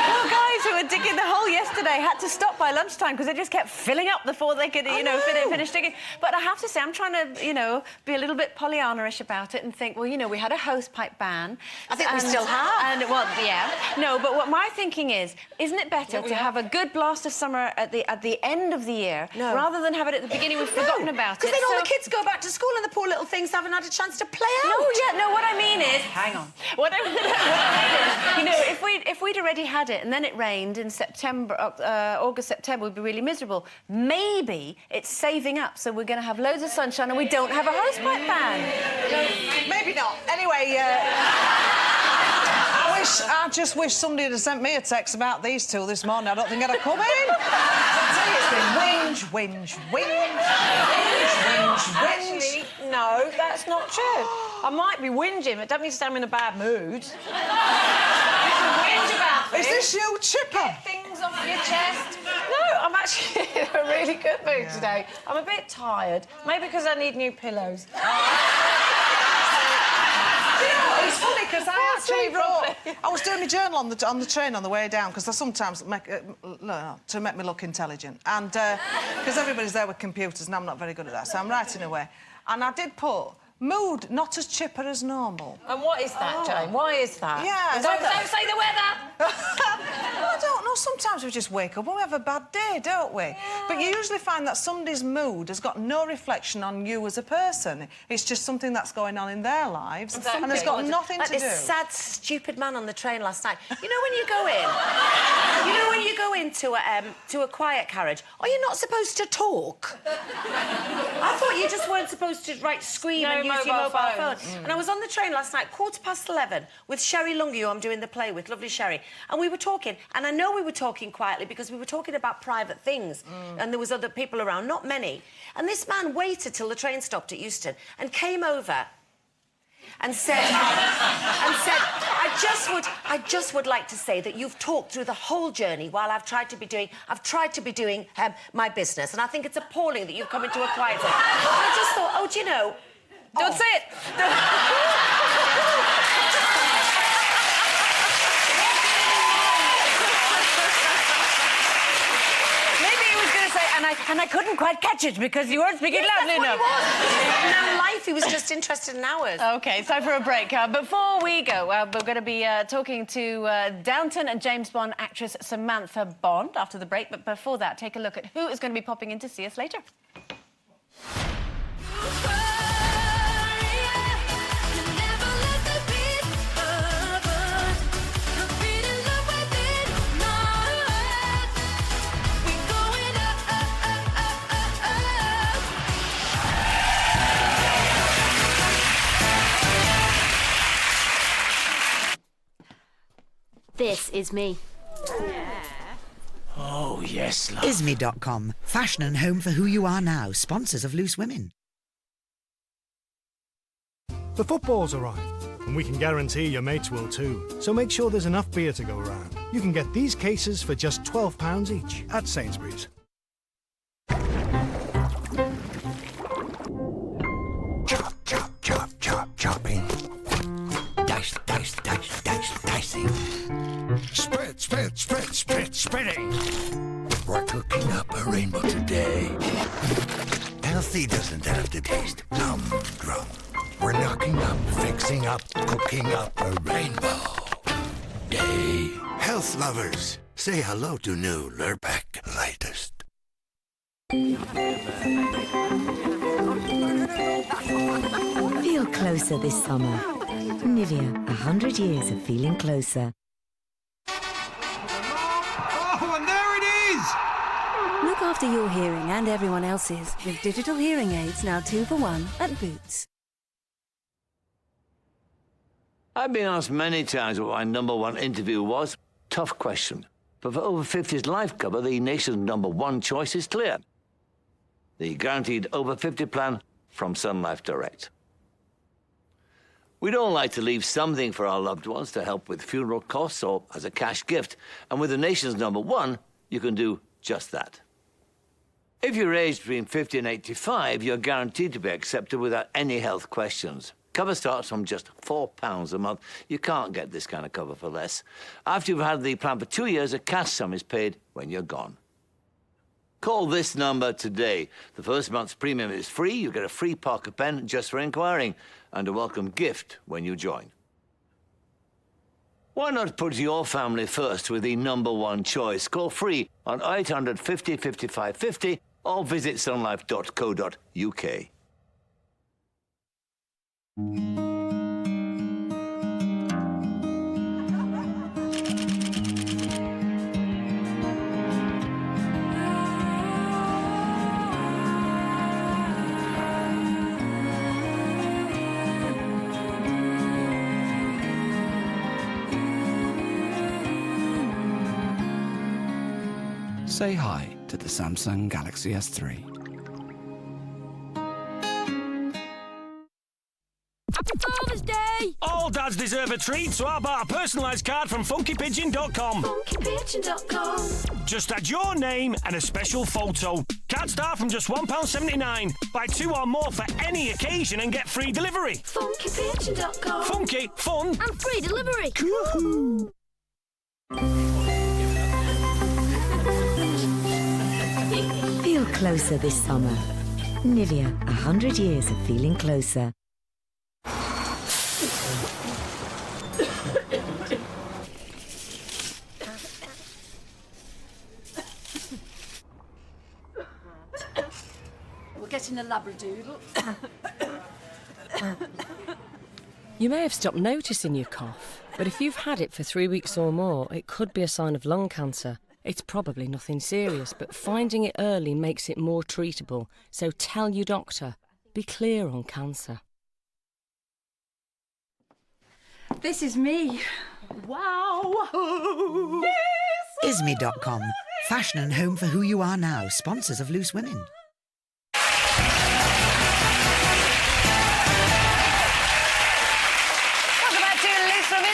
Well, guys, who were digging the hole yesterday had to stop by lunchtime because they just kept filling up before they could, finish digging. But I have to say, I'm trying to, be a little bit Pollyanna-ish about it and think, well, we had a hosepipe ban. I think we still have. And, well, yeah. No, but what my thinking is, isn't it better to have a good blast of summer at the end of the year rather than have it at the beginning? We've forgotten about it. Because then all the kids go back to school and the poor little things haven't had a chance to play out. No, what I mean is... Hang on. What I mean is, if we'd already had it and then it rained in September, August, September, we'd be really miserable. Maybe it's saving up, so we're going to have loads of sunshine and we don't have a hosepipe ban. Maybe not. Anyway, I just wish somebody had sent me a text about these two this morning. I don't think I'd have come in. I tell you, it's been whinge. Actually, no, that's not true. I might be whinging, but don't mean to say I'm in a bad mood. Whinge about Is this you, Chipper? Get things off your chest. No, I'm actually in a really good mood today. I'm a bit tired, maybe because I need new pillows. It's funny because I actually wrote... I was doing my journal on the train on the way down because I sometimes to make me look intelligent. And because everybody's there with computers and I'm not very good at that, so I'm writing away. And I did put mood not as chipper as normal. And what is that, Jane? Why is that? Yeah. Don't say the weather! I don't know. Sometimes we just wake up and we have a bad day, don't we? Yeah. But you usually find that somebody's mood has got no reflection on you as a person. It's just something that's going on in their lives, and it's got nothing to do. Like this sad, stupid man on the train last night. You know when you go in? when you go into a quiet carriage, are you not supposed to talk? I thought you just weren't supposed to scream and use your mobile phone. And I was on the train last night, 11:15, with Sherry Lungi, who I'm doing the play with, lovely Sherry, and we were talking, and I know we were talking quietly because we were talking about private things, and there was other people around, not many. And this man waited till the train stopped at Euston and came over and said, I just would like to say that you've talked through the whole journey while I've tried to be doing my business, and I think it's appalling that you've come into a quiet zone. I just thought, oh, do you know? Don't say it. And I couldn't quite catch it because you weren't speaking loudly enough. No life, he was just interested in ours. OK, it's time for a break. Before we go, we're going to be talking to Downton and James Bond actress Samantha Bond after the break. But before that, take a look at who is going to be popping in to see us later. This is me. Oh, yes, love. Isme.com. Fashion and home for who you are now. Sponsors of Loose Women. The football's arrived, and we can guarantee your mates will too. So make sure there's enough beer to go around. You can get these cases for just £12 each at Sainsbury's. Chop, chop, chop, chop, chopping. Dice, dice, dice, dice, dicing. Spread, spread, spread, spread, spreading. We're cooking up a rainbow today. Healthy doesn't have to taste humdrum. We're knocking up, fixing up, cooking up a rainbow day. Health lovers, say hello to new Lurpak Lightest. Feel closer this summer. Nivea, 100 years of feeling closer. Oh, and there it is! Look after your hearing and everyone else's with digital hearing aids now 2 for 1 at Boots. I've been asked many times what my #1 interview was. Tough question. But for over 50s life cover, the nation's #1 choice is clear. The guaranteed over 50 plan from Sun Life Direct. We'd all like to leave something for our loved ones to help with funeral costs or as a cash gift. And with the nation's #1, you can do just that. If you're aged between 50 and 85, you're guaranteed to be accepted without any health questions. Cover starts from just £4 a month. You can't get this kind of cover for less. After you've had the plan for 2 years, a cash sum is paid when you're gone. Call this number today. The first month's premium is free. You get a free Parker pen just for inquiring and a welcome gift when you join. Why not put your family first with the #1 choice? Call free on 800 50 55 50 or visit sunlife.co.uk. Say hi to the Samsung Galaxy S3. Happy Father's Day! All dads deserve a treat, so how about a personalised card from funkypigeon.com? Funkypigeon.com. Just add your name and a special photo. Cards start from just £1.79. Buy 2 or more for any occasion and get free delivery. Funkypigeon.com. Funky, fun, and free delivery. Woohoo! Feel closer this summer. Nivea, 100 years of feeling closer. We're getting a labradoodle. You may have stopped noticing your cough, but if you've had it for 3 weeks or more, it could be a sign of lung cancer. It's probably nothing serious, but finding it early makes it more treatable. So tell your doctor. Be clear on cancer. This is me. Wow. Yes. Isme.com. Fashion and home for who you are now. Sponsors of Loose Women.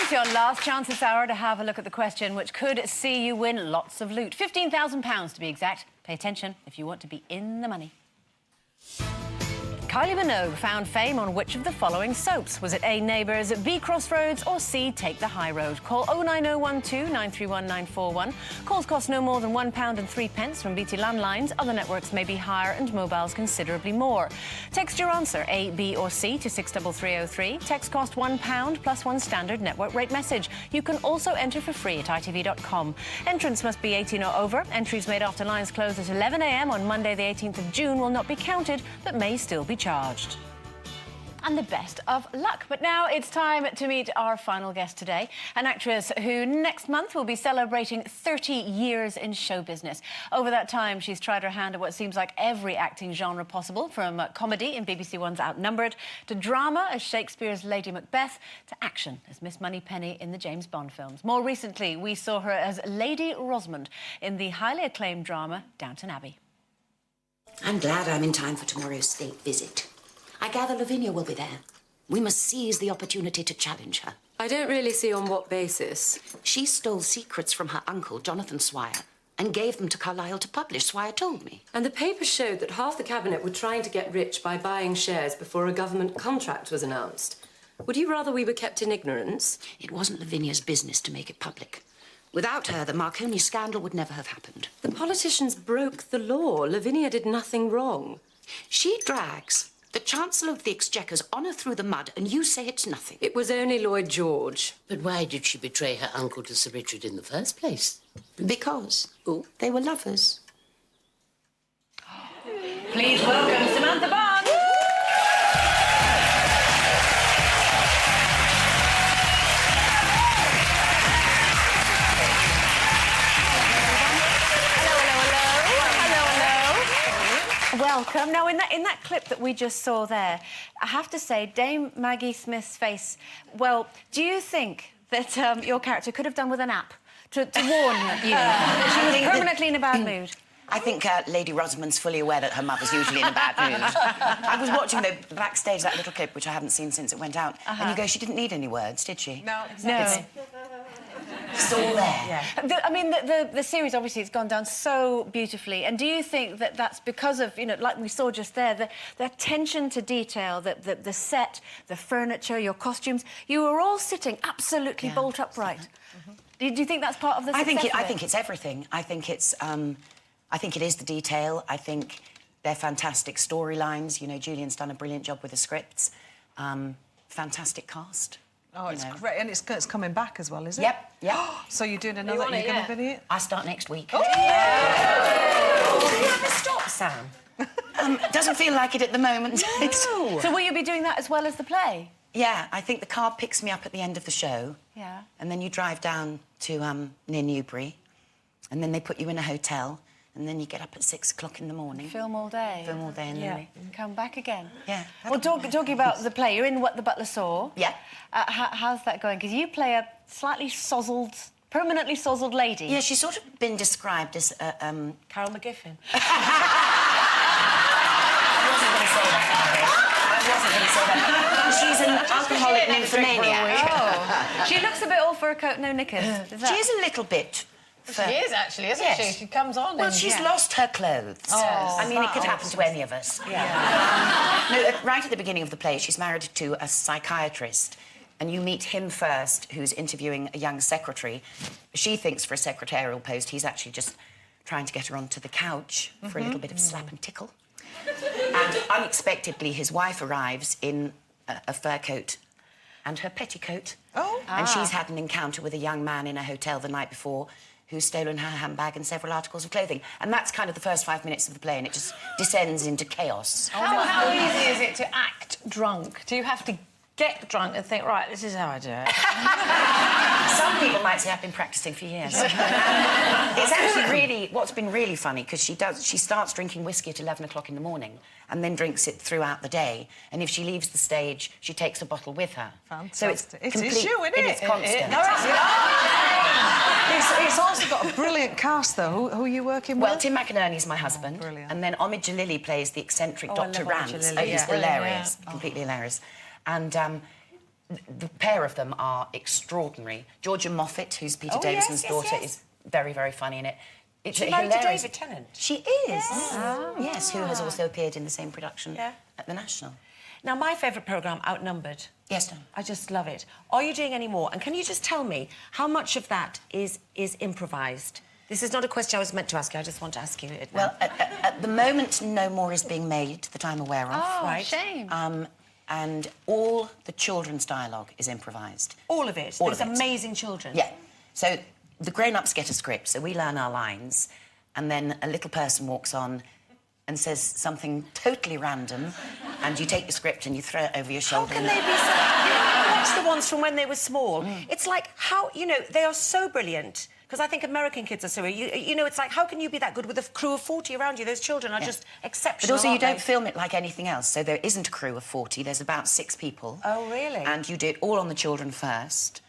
It's your last chance this hour to have a look at the question which could see you win lots of loot. £15,000 to be exact. Pay attention if you want to be in the money. Kylie Minogue found fame on which of the following soaps? Was it A, Neighbours, B, Crossroads, or C, Take the High Road? Call 09012 931 941. Calls cost no more than £1.03 from BT landlines. Other networks may be higher and mobiles considerably more. Text your answer, A, B, or C, to 63303. Text cost £1 plus one standard network rate message. You can also enter for free at itv.com. Entrants must be 18 or over. Entries made after lines close at 11 a.m. on Monday the 18th of June will not be counted, but may still be charged. And the best of luck. But now it's time to meet our final guest today, an actress who next month will be celebrating 30 years in show business. Over that time, she's tried her hand at what seems like every acting genre possible, from comedy in BBC One's Outnumbered, to drama as Shakespeare's Lady Macbeth, to action as Miss Moneypenny in the James Bond films. More recently, we saw her as Lady Rosamond in the highly acclaimed drama Downton Abbey. I'm glad I'm in time for tomorrow's state visit. I gather Lavinia will be there. We must seize the opportunity to challenge her. I don't really see on what basis. She stole secrets from her uncle, Jonathan Swire, and gave them to Carlyle to publish, Swire told me. And the papers showed that half the cabinet were trying to get rich by buying shares before a government contract was announced. Would you rather we were kept in ignorance? It wasn't Lavinia's business to make it public. Without her, the Marconi scandal would never have happened. The politicians broke the law. Lavinia did nothing wrong. She drags the Chancellor of the Exchequer's honour through the mud, and you say it's nothing. It was only Lloyd George. But why did she betray her uncle to Sir Richard in the first place? Because they were lovers. Please welcome Samantha Bond. Welcome. Now, in that clip that we just saw there, I have to say, Dame Maggie Smith's face, well, do you think that your character could have done with an app to warn you that she was permanently in a bad mood? I think Lady Rosamond's fully aware that her mother's usually in a bad mood. I was watching the backstage, that little clip, which I haven't seen since it went out, and you go, she didn't need any words, did she? No, exactly. No. It's all there. Yeah. I mean, the series, obviously, it's gone down so beautifully. And do you think that that's because of, you know, like we saw just there, the attention to detail, the set, the furniture, your costumes, you were all sitting absolutely bolt upright. Do you think that's part of the success of it? I think it's everything. I think it's... I think it is the detail. I think they're fantastic storylines. You know, Julian's done a brilliant job with the scripts. Fantastic cast. Oh, it's great. And it's coming back as well, is it? Yep, yep. So you're doing another... You're going to be it? I start next week. Oh! Never stop, Sam. Doesn't feel like it at the moment. No. So will you be doing that as well as the play? Yeah, I think the car picks me up at the end of the show. Yeah. And then you drive down to near Newbury, and then they put you in a hotel, and then you get up at 6 o'clock in the morning. Film all day. Film all day, and then and come back again. Yeah. Well, talking about the play, you're in What the Butler Saw. Yeah. How's that going? Because you play a slightly sozzled, permanently sozzled lady. Yeah, she's sort of been described as Carol McGiffin. I wasn't going to say that. She's an alcoholic nymphomaniac. Oh. She looks a bit all fur coat, no knickers. She is a little bit. She is, actually, isn't she? She comes on Well, and... she's lost her clothes. Oh, I mean, it could happen to any of us. Yeah. No, right at the beginning of the play, she's married to a psychiatrist, and you meet him first, who's interviewing a young secretary. She thinks for a secretarial post, he's actually just trying to get her onto the couch for a little bit of slap and tickle. And unexpectedly, his wife arrives in a fur coat and her petticoat. Oh. And she's had an encounter with a young man in a hotel the night before who's stolen her handbag and several articles of clothing. And that's kind of the first 5 minutes of the play, and it just descends into chaos. How easy is it to act drunk? Do you have to get drunk and think, right, this is how I do it? Some people might say I've been practising for years. It's actually really... What's been really funny, because she starts drinking whiskey at 11 o'clock in the morning and then drinks it throughout the day. And if she leaves the stage, she takes a bottle with her. Fantastic. So it's It complete... is you, isn't it? It's constant. No, it's also got a brilliant cast, though. Who are you working with? Well, Tim McInerney's my husband. brilliant. And then Omid Jalili plays the eccentric I Dr. love Omid Rance. Jalili, He's yeah. hilarious, completely hilarious. And the pair of them are extraordinary. Georgia Moffat, who's Peter Davison's daughter, is very, very funny in it. It's She married to hilarious. David Tennant. She is. Yes, who has also appeared in the same production at the National. Now, my favourite programme, Outnumbered. Yes, Tom. I just love it. Are you doing any more? And can you just tell me how much of that is improvised? This is not a question I was meant to ask you. I just want to ask you it now. Well, at the moment, no more is being made that I'm aware of. Oh, Right. shame. And all the children's dialogue is improvised. All of it? All There's of it. amazing children. Yeah. So the grown-ups get a script, so we learn our lines, and then a little person walks on and says something totally random, and you take the script and you throw it over your How shoulder. can they be so... I watched the ones from when they were small. It's like, how... You know, they are so brilliant, because I think American kids are so... You know, it's like, how can you be that good with a crew of 40 around you? Those children are just exceptional, But also, you aren't don't they? film it like anything else, so there isn't a crew of 40, there's about 6 people. Oh, really? And you do it all on the children first.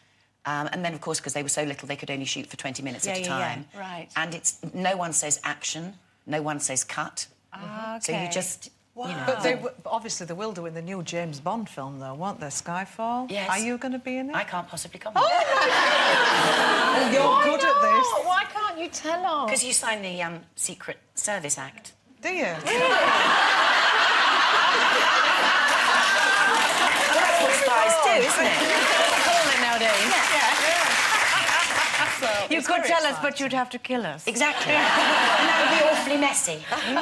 And then, of course, because they were so little, they could only shoot for 20 minutes at a time. yeah. Right. And it's... No one says action, no one says cut. Ah, So you okay. just... You know, But obviously they will do in the new James Bond film, though, won't they? Skyfall? Yes. Are you going to be in it? I can't possibly comment. Oh, you're good at this. Why can't you tell us? Because you signed the Secret Service Act. Do you? Well, that's what spies do, isn't it? Call it nowadays. You It's could very tell us, exciting. but you'd have to kill us. Exactly. And that would be awfully messy. Can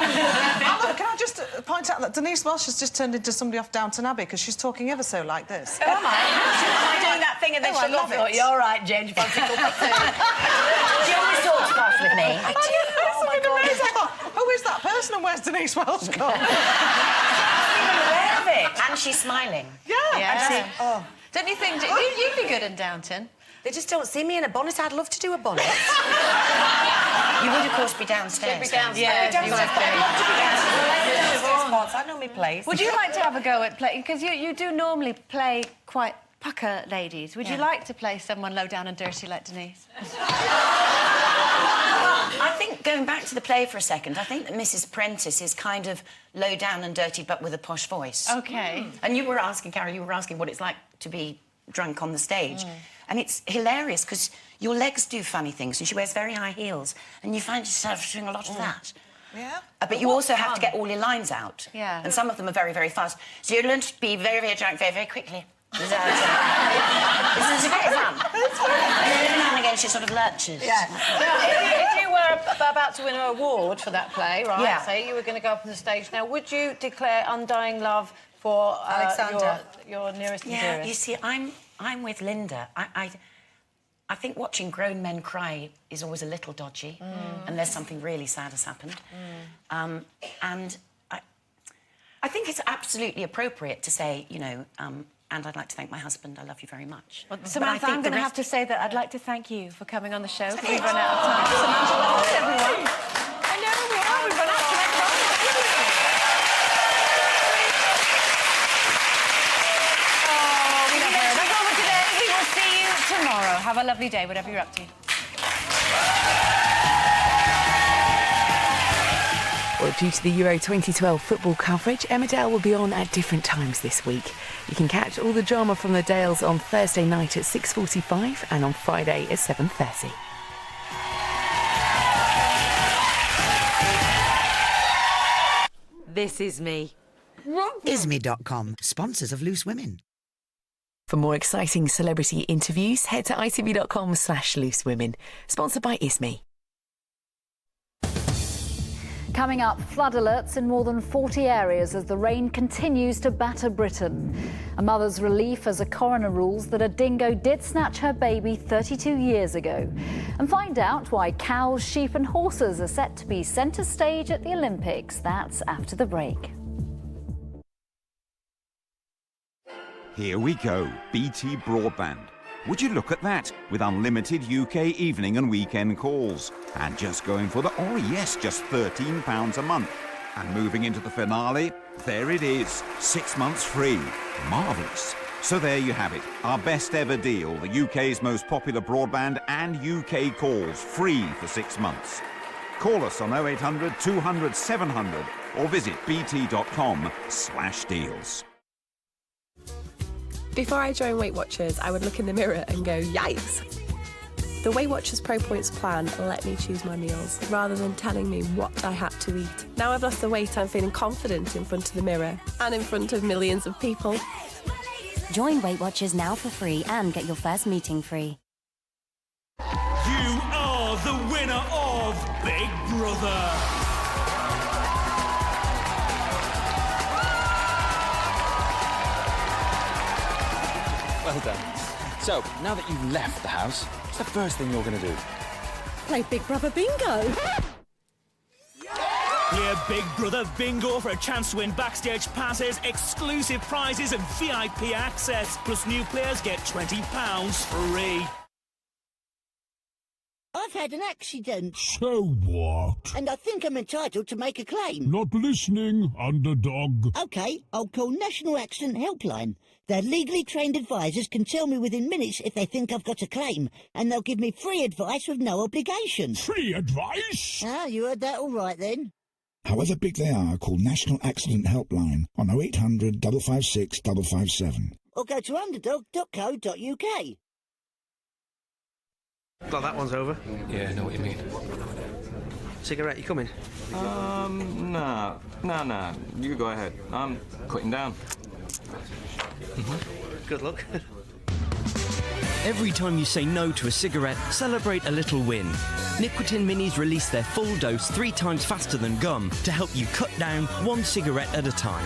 I just point out that Denise Welsh has just turned into somebody off Downton Abbey because she's talking ever so like this. Am I? Am I doing that thing and then Oh, I she love love it. it? You're right, James. Fancy cup of tea. Do you always talk fast with me? I do. Oh, my God. I thought, who is that person and where's Denise Welsh gone? I'm aware of it. And she's smiling. Yeah. Don't you think... You'd be good in Downton. They just don't see me in a bonnet. I'd love to do a bonnet. You would, of course, be downstairs. You'd be downstairs. I'd you would love to be downstairs. I know my place. Would you like to have a go at playing? Because you do normally play quite pucker ladies. Would you like to play someone low down and dirty like Denise? I think, going back to the play for a second, I think that Mrs. Prentice is kind of low down and dirty, but with a posh voice. Okay. And you were asking, Carol, what it's like to be drunk on the stage. And it's hilarious because your legs do funny things, and she wears very high heels, and you find yourself doing a lot of that. Yeah. But you also have to get all your lines out. Yeah. And some of them are very, very fast. So you learn to be very, very drunk very, very quickly. This is very fun. It's very And then every now and again she sort of lurches. Yeah. Now, if you were about to win an award for that play, right? Yeah. Say you were going to go up on the stage now, would you declare undying love for Alexander. your nearest and Yeah, dearest? you see, I'm with Linda. I think watching grown men cry is always a little dodgy, unless something really sad has happened. And I think it's absolutely appropriate to say, you know, and I'd like to thank my husband. I love you very much. Well, But Samantha, I think I'm the going to rest- have to say that I'd like to thank you for coming on the show because we've run out of time. Samantha, bye, everyone. I know we are. We've run out of time. Oh, we love her. That's all for today. We will see you tomorrow. Have a lovely day, whatever you're up to. Well, due to the Euro 2012 football coverage, Emmerdale will be on at different times this week. You can catch all the drama from the Dales on Thursday night at 6:45 and on Friday at 7:30. This is me. ISME.com, sponsors of Loose Women. For more exciting celebrity interviews, head to itv.com/loosewomen. Sponsored by ISME. Coming up, flood alerts in more than 40 areas as the rain continues to batter Britain. A mother's relief as a coroner rules that a dingo did snatch her baby 32 years ago. And find out why cows, sheep and horses are set to be centre stage at the Olympics. That's after the break. Here we go, BT Broadband. Would you look at that, with unlimited UK evening and weekend calls. And just going for the, oh yes, just £13 a month. And moving into the finale, there it is, 6 months free. Marvellous. So there you have it, our best ever deal, the UK's most popular broadband and UK calls, free for 6 months. Call us on 0800 200 700 or visit bt.com/deals. Before I joined Weight Watchers, I would look in the mirror and go, yikes. The Weight Watchers Pro Points plan let me choose my meals, rather than telling me what I had to eat. Now I've lost the weight, I'm feeling confident in front of the mirror and in front of millions of people. Join Weight Watchers now for free and get your first meeting free. You are the winner of Big Brother. Well done. So, now that you've left the house, what's the first thing you're going to do? Play Big Brother Bingo. Play Big Brother Bingo for a chance to win backstage passes, exclusive prizes and VIP access. Plus new players get £20 free. I've had an accident. So what? And I think I'm entitled to make a claim. Not listening, underdog. OK, I'll call National Accident Helpline. Their legally trained advisors can tell me within minutes if they think I've got a claim, and they'll give me free advice with no obligation. Free advice? Ah, you heard that all right then. However big they are, call National Accident Helpline on 0800 556 557. Or go to underdog.co.uk. Like that one's over. Yeah, I know what you mean. Cigarette, you coming? Nah. You go ahead. I'm quitting down. Good luck. Every time you say no to a cigarette, celebrate a little win. Nicotine Minis release their full dose 3 times faster than gum to help you cut down 1 cigarette at a time.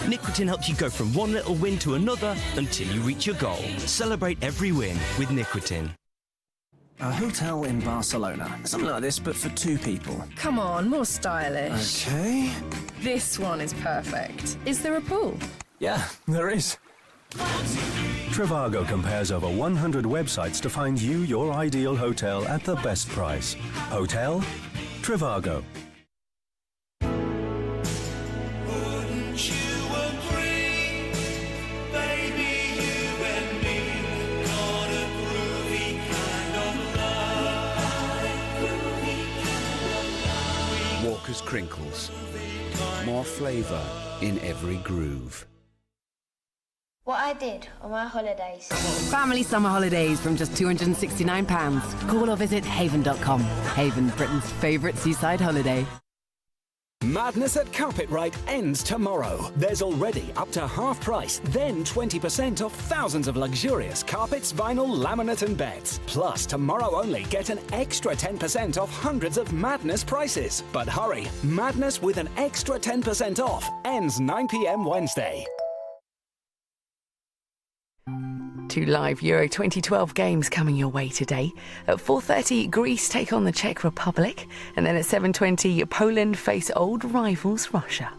Nicotine helps you go from one little win to another until you reach your goal. Celebrate every win with Nicotine. A hotel in Barcelona. Something like this, but for 2 people. Come on, more stylish. Okay. This one is perfect. Is there a pool? Yeah, there is. Trivago compares over 100 websites to find you your ideal hotel at the best price. Hotel? Trivago. Walker's Crinkles. More flavour in every groove. What I did on my holidays. Family summer holidays from just £269. Call or visit haven.com. Haven, Britain's favourite seaside holiday. Madness at Carpetright ends tomorrow. There's already up to half price, then 20% off thousands of luxurious carpets, vinyl, laminate and beds. Plus, tomorrow only, get an extra 10% off hundreds of Madness prices. But hurry, Madness with an extra 10% off ends 9 p.m. Wednesday. 2 live Euro 2012 games coming your way today. At 4:30, Greece take on the Czech Republic, and then at 7:20, Poland face old rivals Russia.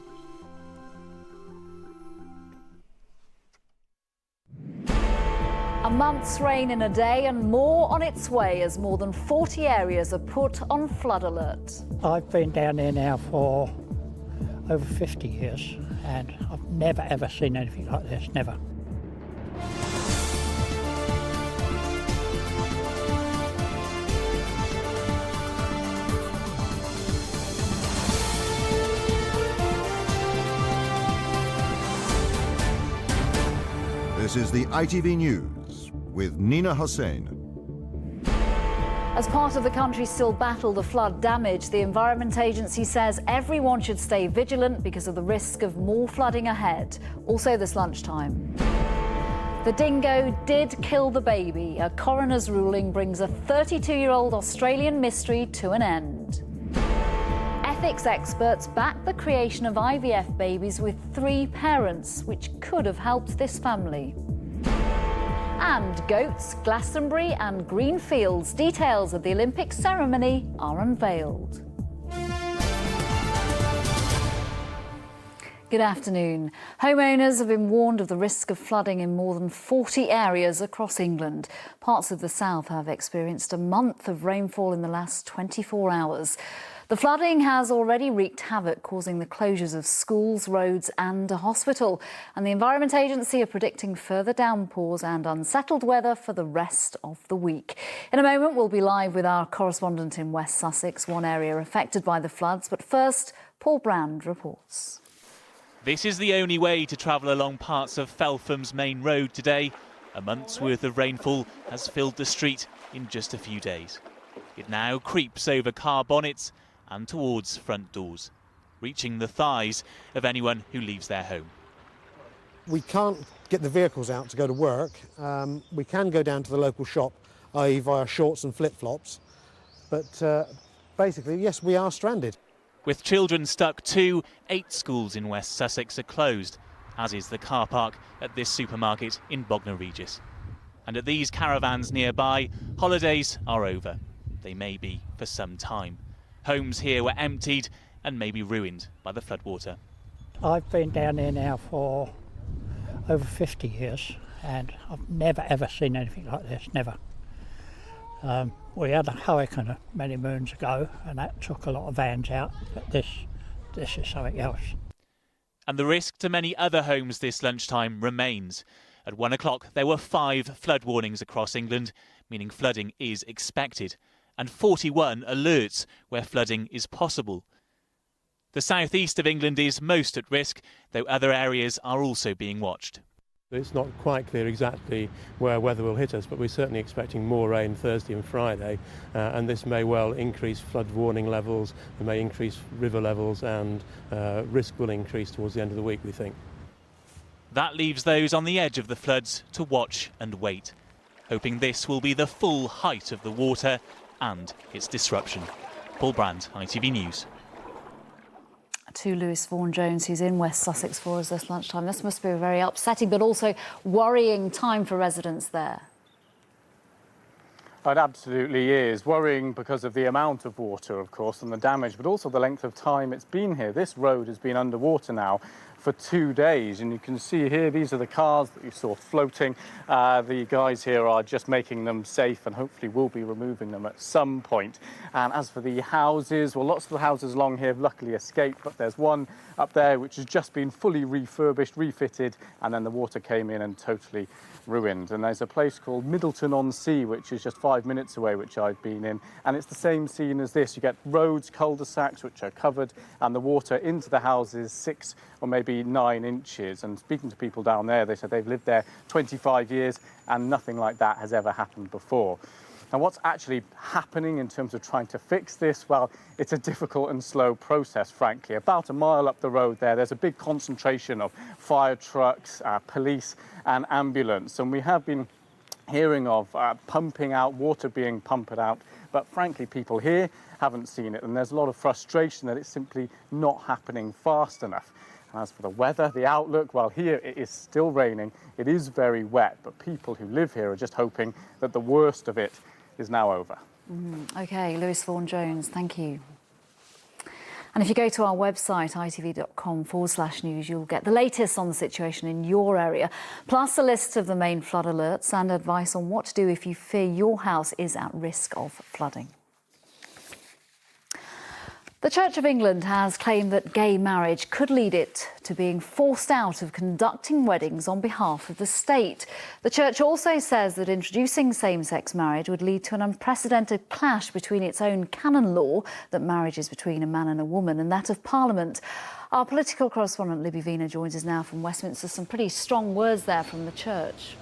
A month's rain in a day and more on its way as more than 40 areas are put on flood alert. I've been down here now for over 50 years and I've never ever seen anything like this, never. This is the ITV News with Nina Hussain. As part of the country's still battle the flood damage, the Environment Agency says everyone should stay vigilant because of the risk of more flooding ahead. Also this lunchtime. The dingo did kill the baby. A coroner's ruling brings a 32-year-old Australian mystery to an end. Ethics experts back the creation of IVF babies with 3 parents, which could have helped this family. And goats, Glastonbury and green fields. Details of the Olympic ceremony are unveiled. Good afternoon. Homeowners have been warned of the risk of flooding in more than 40 areas across England. Parts of the south have experienced a month of rainfall in the last 24 hours. The flooding has already wreaked havoc, causing the closures of schools, roads and a hospital. And the Environment Agency are predicting further downpours and unsettled weather for the rest of the week. In a moment, we'll be live with our correspondent in West Sussex, one area affected by the floods. But first, Paul Brand reports. This is the only way to travel along parts of Feltham's main road today. A month's worth of rainfall has filled the street in just a few days. It now creeps over car bonnets and towards front doors, reaching the thighs of anyone who leaves their home. We can't get the vehicles out to go to work. We can go down to the local shop, i.e. via shorts and flip-flops. But basically, yes, we are stranded. With children stuck too, 8 schools in West Sussex are closed, as is the car park at this supermarket in Bognor Regis. And at these caravans nearby, holidays are over. They may be for some time. Homes here were emptied and maybe ruined by the floodwater. I've been down here now for over 50 years and I've never ever seen anything like this, never. We had a hurricane many moons ago and that took a lot of vans out, but this is something else. And the risk to many other homes this lunchtime remains. At 1 o'clock there were 5 flood warnings across England, meaning flooding is expected, and 41 alerts where flooding is possible. The southeast of England is most at risk, though other areas are also being watched. It's not quite clear exactly where weather will hit us, but we're certainly expecting more rain Thursday and Friday, and this may well increase flood warning levels, it may increase river levels, and risk will increase towards the end of the week, we think. That leaves those on the edge of the floods to watch and wait, hoping this will be the full height of the water and its disruption. Paul Brand, ITV News. To Lewis Vaughan-Jones, who's in West Sussex for us this lunchtime. This must be a very upsetting but also worrying time for residents there. It absolutely is. Worrying because of the amount of water, of course, and the damage, but also the length of time it's been here. This road has been underwater now for 2 days, and you can see here, these are the cars that you saw floating. The guys here are just making them safe and hopefully will be removing them at some point. And as for the houses, well, lots of the houses along here have luckily escaped, but there's one up there which has just been fully refurbished, refitted, and then the water came in and totally ruined. And there's a place called Middleton-on-Sea, which is just 5 5 minutes away, which I've been in, and it's the same scene as this. You get roads, cul-de-sacs, which are covered, and the water into the houses 6 or maybe 9 inches. And speaking to people down there, they said they've lived there 25 years and nothing like that has ever happened before. And what's actually happening in terms of trying to fix this? Well, it's a difficult and slow process, frankly. About a mile up the road there's a big concentration of fire trucks, police and ambulance. And we have been hearing of pumping out, water being pumped out, but frankly, people here haven't seen it. And there's a lot of frustration that it's simply not happening fast enough. And as for the weather, the outlook, well, here it is still raining. It is very wet, but people who live here are just hoping that the worst of it is now over. OK, Lewis Vaughan-Jones, thank you. And if you go to our website, itv.com/news, you'll get the latest on the situation in your area, plus a list of the main flood alerts and advice on what to do if you fear your house is at risk of flooding. The Church of England has claimed that gay marriage could lead it to being forced out of conducting weddings on behalf of the state. The Church also says that introducing same-sex marriage would lead to an unprecedented clash between its own canon law, that marriage is between a man and a woman, and that of Parliament. Our political correspondent Libby Vina joins us now from Westminster. Some pretty strong words there from the Church.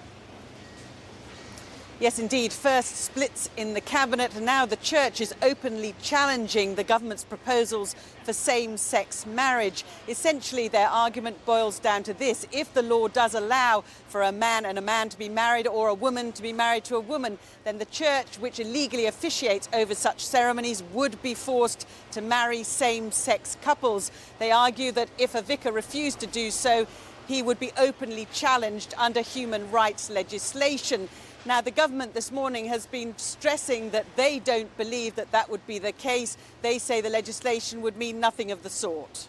Yes, indeed. First splits in the cabinet, and now the Church is openly challenging the government's proposals for same-sex marriage. Essentially, their argument boils down to this: if the law does allow for a man and a man to be married, or a woman to be married to a woman, then the Church, which illegally officiates over such ceremonies, would be forced to marry same-sex couples. They argue that if a vicar refused to do so, he would be openly challenged under human rights legislation. Now, the government this morning has been stressing that they don't believe that that would be the case. They say the legislation would mean nothing of the sort.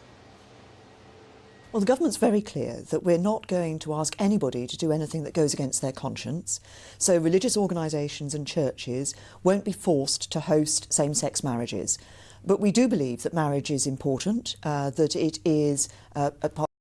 Well, the government's very clear that we're not going to ask anybody to do anything that goes against their conscience. So religious organisations and churches won't be forced to host same-sex marriages. But we do believe that marriage is important, that it is a part